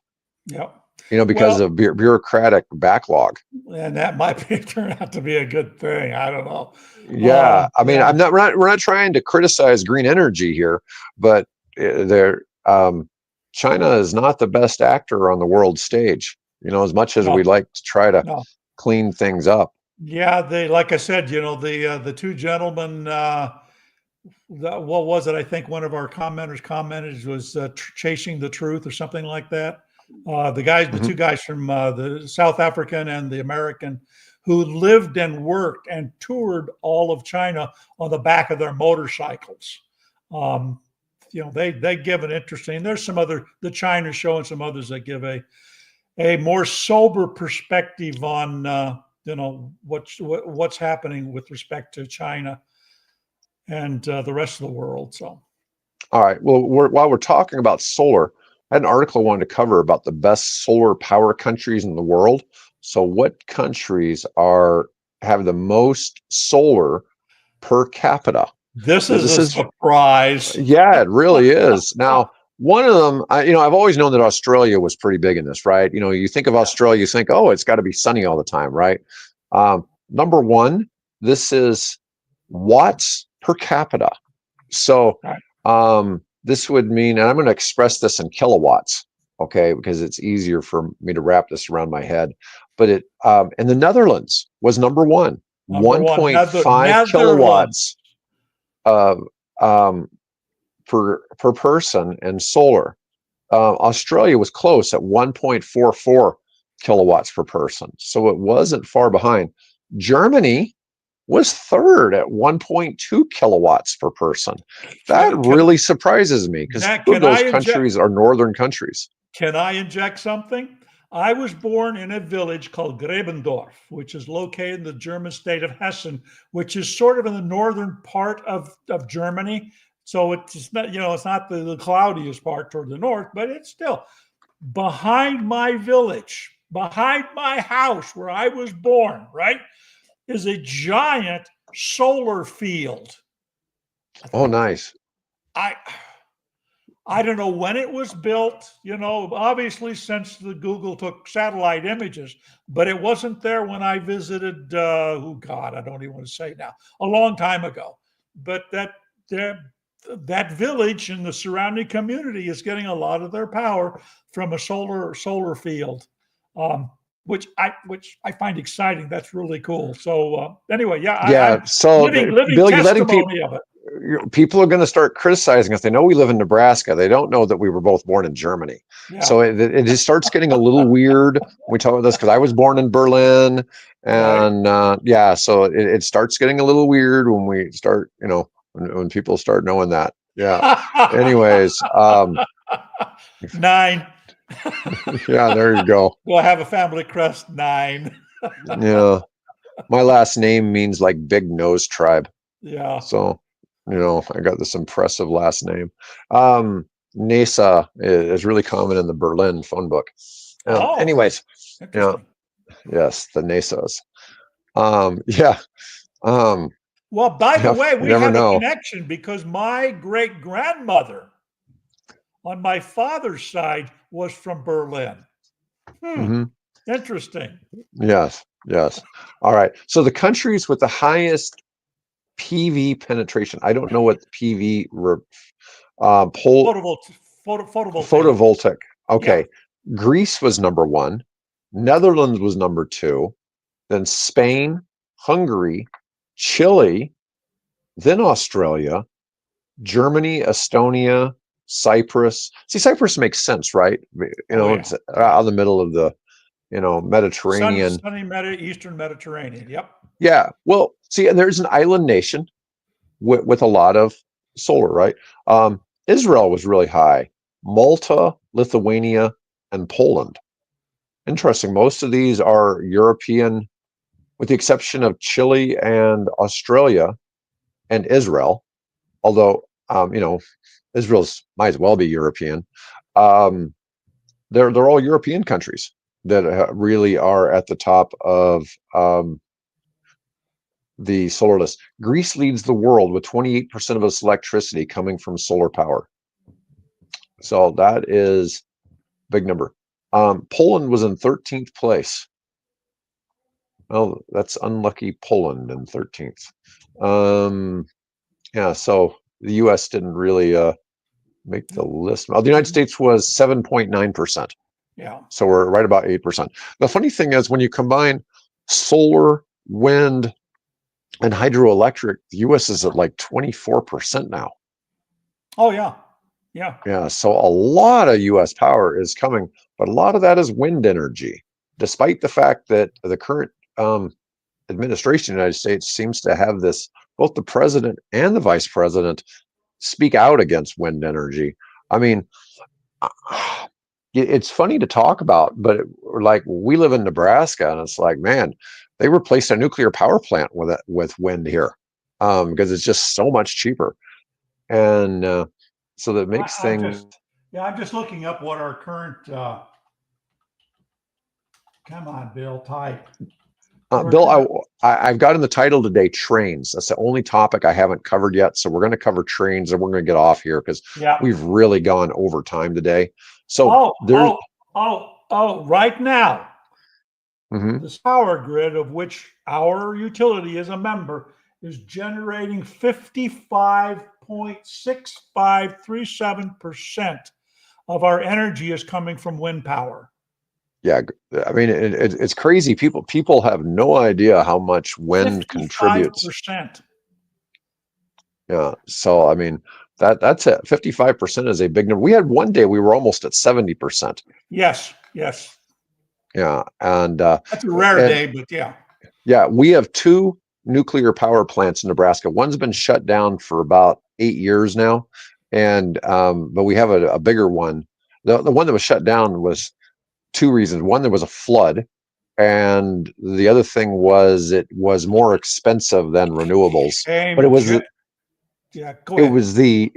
Yep. because Well, of bureaucratic backlog. and that might be turn out to be a good thing. I don't know. Yeah, I mean, Yeah, we're not trying to criticize green energy here, but there, China is not the best actor on the world stage. As much as we no, like to try to no. clean things up. Yeah, they like I said, the two gentlemen. What was it? I think one of our commenters commented was chasing the truth or something like that. The Hmm. two guys from the South African and the American, who lived and worked and toured all of China on the back of their motorcycles. Um, they give an interesting. There's some other the China show and some others that give a more sober perspective on what's happening with respect to China and the rest of the world. So All right. Well, while we're talking about solar, I had an article I wanted to cover about the best solar power countries in the world. So, what countries have the most solar per capita? this is This a is surprise. Yeah, it really is. Now, one of them, I've always known that Australia was pretty big in this, right? You think of Australia, you think, oh, it's got to be sunny all the time, right? Number one, this is watts per capita. So, Right. this would mean, and I'm going to express this in kilowatts, okay, because it's easier for me to wrap this around my head. But in the Netherlands was number one, Number one, 1.5 Netherlands. kilowatts of um, per person in solar. Australia was close at 1.44 kilowatts per person, so it wasn't far behind. Germany was third at 1.2 kilowatts per person. That Can, really surprises me because Jack, two of those countries are northern countries. can I inject something? I was born in a village called Grebendorf, which is located in the German state of Hessen, which is sort of in the northern part of Germany. So it's not, it's not the cloudiest part toward the north, but it's still behind my village, behind my house where I was born, right, is a giant solar field. Oh, nice. I I don't know when it was built, obviously since the Google took satellite images, but it wasn't there when I visited, oh God, I don't even want to say now, a long time ago. But that village and the surrounding community is getting a lot of their power from a solar field, which I find exciting. That's really cool. So anyway, yeah, Yeah. I'm So, living Bill, you're letting people. testimony of it. People are going to start criticizing us. They know we live in Nebraska. They don't know that we were both born in Germany. Yeah, So it just starts getting a little weird when we talk about this because I was born in Berlin, right. and yeah, so it starts getting a little weird when we start, when people start knowing that. Yeah. Anyways, 9. yeah, there you go. We'll have a family crest 9. Yeah, my last name means like big nose tribe. Yeah. So, I got this impressive last name. NASA is really common in the Berlin phone book. Oh, Anyways, interesting. yes, the NASAs. Yeah. Well, by the way, You we never have a know. connection because my great grandmother on my father's side was from Berlin. Hmm. Interesting. Yes, yes. All right. So the countries with the highest PV penetration. I don't know what PV pole Photovoltaic. photovoltaic. Yeah. Okay. Greece was number one. Netherlands was number two. Then Spain, Hungary, Chile, then Australia, Germany, Estonia, Cyprus. See, Cyprus makes sense, right? Oh, It's yeah. out in the middle of the, Mediterranean. Sunny Eastern Mediterranean. Yep. Yeah. Well, see, and there's an island nation with a lot of solar, right? Israel was really high. Malta, Lithuania, and Poland. Interesting. Most of these are European, with the exception of Chile and Australia and Israel. Although, Israel's might as well be European. Um, they're all European countries that really are at the top of the solar list. Greece leads the world with 28% of its electricity coming from solar power. So that is a big number. Poland was in 13th place. Well, that's unlucky Poland in 13th. Yeah, so the US didn't really make the list. Well, the United States was 7.9%. Yeah. So we're right about 8%. The funny thing is when you combine solar, wind, and hydroelectric, the US is at like 24% now. Oh, yeah. Yeah. Yeah, so a lot of US power is coming, but a lot of that is wind energy, despite the fact that the current administration in the United States seems to have this, both the president and the vice president speak out against wind energy. I mean, it's funny to talk about, but like we live in Nebraska, and it's like, man, they replaced a nuclear power plant with wind here because it's just so much cheaper, and so that makes things. I'm just looking up what our current. Come on, Bill, type. Bill, I've got in the title today trains. That's the only topic I haven't covered yet. So we're going to cover trains, and we're going to get off here because we've really gone over time today. So right now, mm-hmm. this power grid, of which our utility is a member, is generating 55.6537% of our energy is coming from wind power. Yeah, I mean it's crazy. People have no idea how much wind 55%. Contributes. Yeah, so I mean that's it. 55% is a big number. We had one day we were almost at 70%. Yes. Yeah, and that's a rare day, but yeah. Yeah, we have two nuclear power plants in Nebraska. One's been shut down for about 8 years now, and but we have a bigger one. The one that was shut down was two reasons. One, there was a flood, and the other thing was it was more expensive than renewables. But Shame. Yeah, go it ahead. was the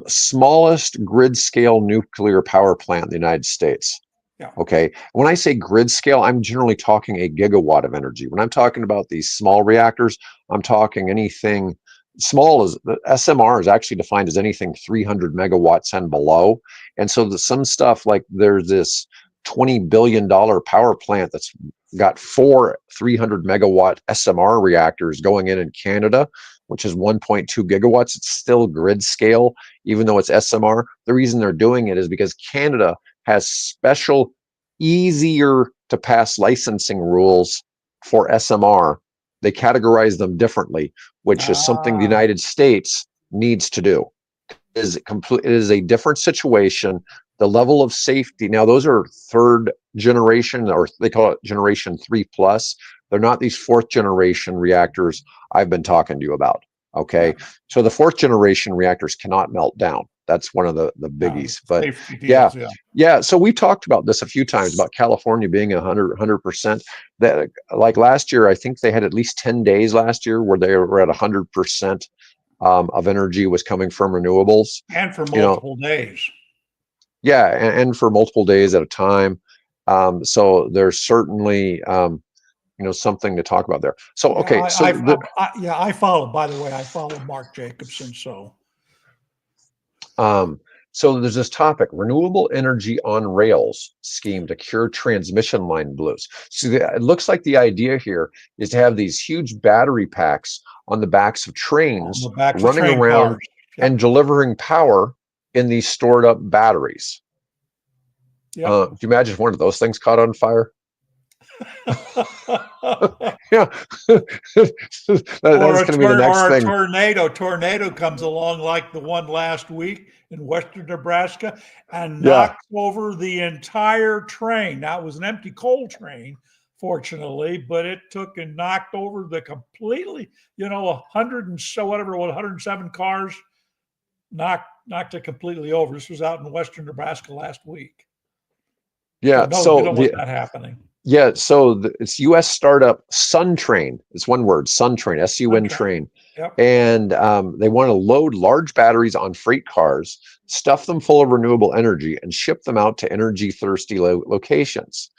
smallest grid scale nuclear power plant in the United States. Yeah. Okay. When I say grid scale, I'm generally talking a gigawatt of energy. When I'm talking about these small reactors, I'm talking anything small. As the SMR is actually defined as anything 300 megawatts and below. And so some stuff like there's this $20 billion power plant that's got four 300 megawatt SMR reactors going in Canada, which is 1.2 gigawatts. It's still grid scale, even though it's SMR. The reason they're doing it is because Canada has special, easier to pass licensing rules for SMR. They categorize them differently, which is something the United States needs to do. It is a different situation. The level of safety, now those are third generation, or they call it generation 3+. They're not these fourth generation reactors I've been talking to you about. Okay. Yeah. So the fourth generation reactors cannot melt down. That's one of the biggies. But yeah, deals, yeah. So we talked about this a few times about California being 100%. That, like last year, I think they had at least 10 days last year where they were at 100% of energy was coming from renewables. And for multiple days. Yeah, and for multiple days at a time. So there's certainly something to talk about there. So okay, I follow. By the way, I follow Mark Jacobson. So there's this topic: renewable energy on rails scheme to cure transmission line blues. So it looks like the idea here is to have these huge battery packs on the backs of trains running around and delivering power in these stored up batteries. Yep. Do you imagine if one of those things caught on fire? Yeah. That's going to be the next thing. Or a tornado comes along like the one last week in western Nebraska and knocks over the entire train. Now, it was an empty coal train, fortunately, but it took and knocked over the completely, 100 and so whatever, 107 cars, knocked it completely over. This was out in western Nebraska last week. Yeah. So you don't want that happening. Yeah, so it's U.S. startup SunTrain. It's one word, SunTrain, S-U-N train. Yep. And they want to load large batteries on freight cars, stuff them full of renewable energy, and ship them out to energy-thirsty locations.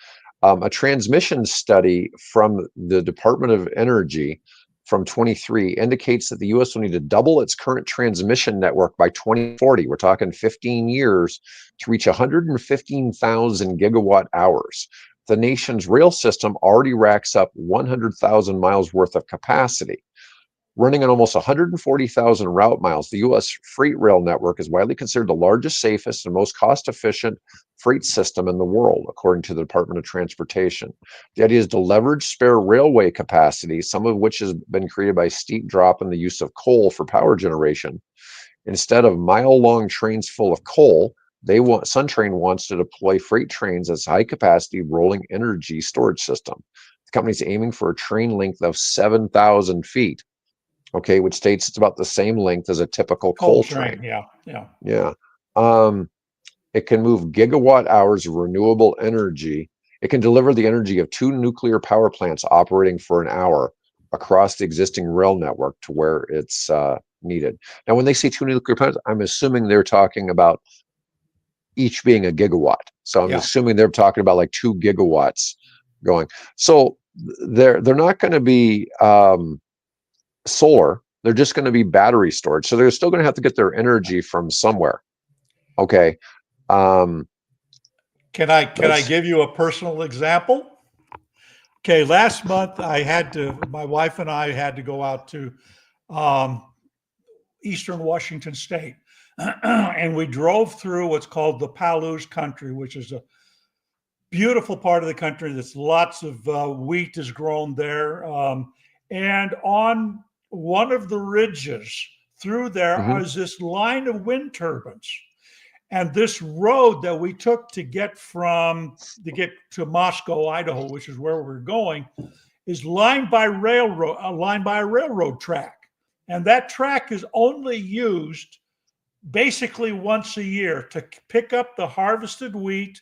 A transmission study from the Department of Energy from 23 indicates that the U.S. will need to double its current transmission network by 2040. We're talking 15 years to reach 115,000 gigawatt hours. The nation's rail system already racks up 100,000 miles worth of capacity. Running on almost 140,000 route miles, the U.S. freight rail network is widely considered the largest, safest, and most cost-efficient freight system in the world, according to the Department of Transportation. The idea is to leverage spare railway capacity, some of which has been created by a steep drop in the use of coal for power generation. Instead of mile-long trains full of coal, SunTrain wants to deploy freight trains as high-capacity rolling energy storage system. The company's aiming for a train length of 7,000 feet, okay, which states it's about the same length as a typical coal train. Yeah. It can move gigawatt hours of renewable energy. It can deliver the energy of 2 nuclear power plants operating for an hour across the existing rail network to where it's needed. Now, when they say 2 nuclear plants, I'm assuming they're talking about each being a gigawatt. So I'm assuming they're talking about like 2 gigawatts going. So they're not going to be solar. They're just going to be battery storage. So they're still going to have to get their energy from somewhere. Okay. Can I give you a personal example? Okay, last month my wife and I had to go out to Eastern Washington State. And we drove through what's called the Palouse country, which is a beautiful part of the country. That's lots of wheat is grown there. And on one of the ridges through there is this line of wind turbines. And this road that we took to get to Moscow, Idaho, which is where we're going, is lined by a railroad track, and that track is only used basically once a year to pick up the harvested wheat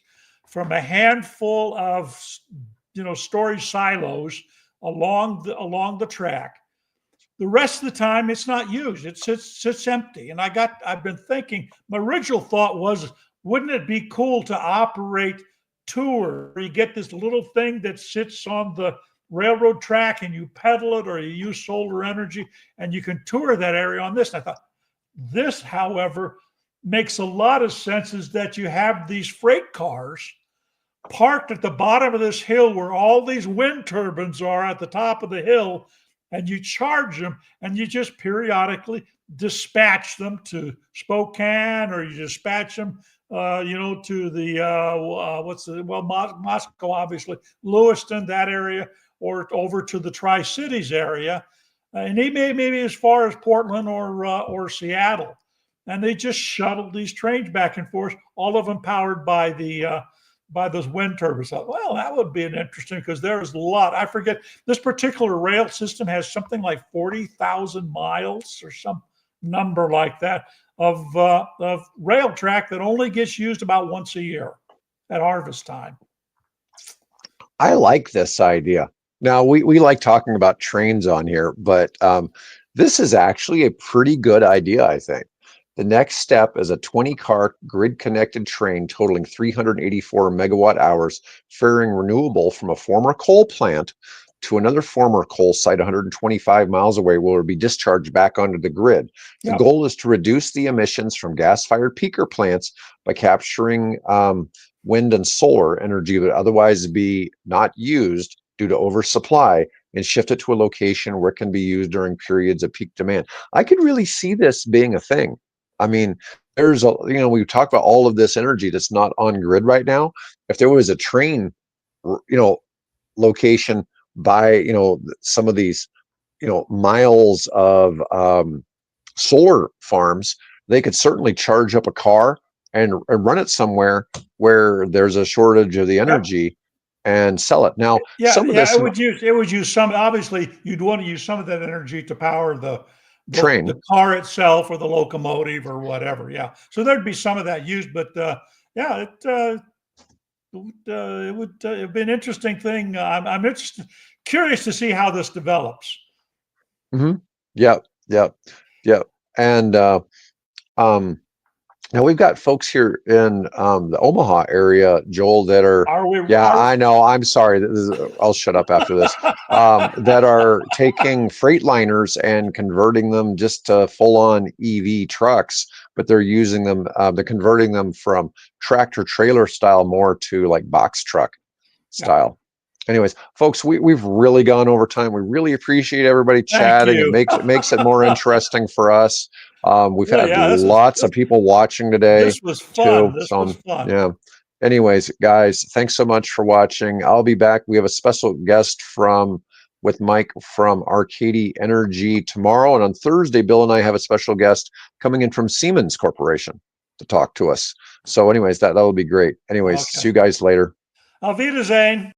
from a handful of storage silos along the track. The rest of the time, it's not used. It sits empty. And I've been thinking. My original thought was, wouldn't it be cool to operate tour? You get this little thing that sits on the railroad track, and you pedal it, or you use solar energy, and you can tour that area on this. And I thought, this, however, makes a lot of sense. Is that you have these freight cars parked at the bottom of this hill where all these wind turbines are at the top of the hill, and you charge them, and you just periodically dispatch them to Spokane, or you dispatch them, to the Moscow, obviously, Lewiston, that area, or over to the Tri-Cities area, and maybe as far as Portland or Seattle, and they just shuttle these trains back and forth, all of them powered by those wind turbines. Well, that would be an interesting, because there's a lot. I forget, this particular rail system has something like 40,000 miles or some number like that of rail track that only gets used about once a year at harvest time. I like this idea. Now, we like talking about trains on here, but this is actually a pretty good idea, I think. The next step is a 20-car grid-connected train totaling 384 megawatt hours, ferrying renewable from a former coal plant to another former coal site 125 miles away, where it will be discharged back onto the grid. The Yep. goal is to reduce the emissions from gas-fired peaker plants by capturing wind and solar energy that would otherwise be not used due to oversupply, and shift it to a location where it can be used during periods of peak demand. I could really see this being a thing. I mean, we talk about all of this energy that's not on grid right now. If there was a train, location by, some of these, miles of solar farms, they could certainly charge up a car and run it somewhere where there's a shortage of the energy and sell it. Now, it would use some. Obviously, you'd want to use some of that energy to power the train. the car itself, or the locomotive, or whatever. Yeah, so there'd be some of that used, but it would be an interesting thing. I'm curious to see how this develops. Mm-hmm. Yep. And now we've got folks here in the Omaha area, Joel, that are I know. I'm sorry. I'll shut up after this. That are taking Freightliners and converting them just to full-on EV trucks, but they're using them. They're converting them from tractor trailer style more to like box truck style. Anyways, folks, we've really gone over time. We really appreciate everybody chatting. It makes it more interesting for us. We've had lots of people watching today. This was fun. Yeah. Anyways, guys, thanks so much for watching. I'll be back. We have a special guest with Mike from Arcady Energy tomorrow. And on Thursday, Bill and I have a special guest coming in from Siemens Corporation to talk to us. So anyways, that'll be great. Anyways, see you guys later. Auf Wiedersehen.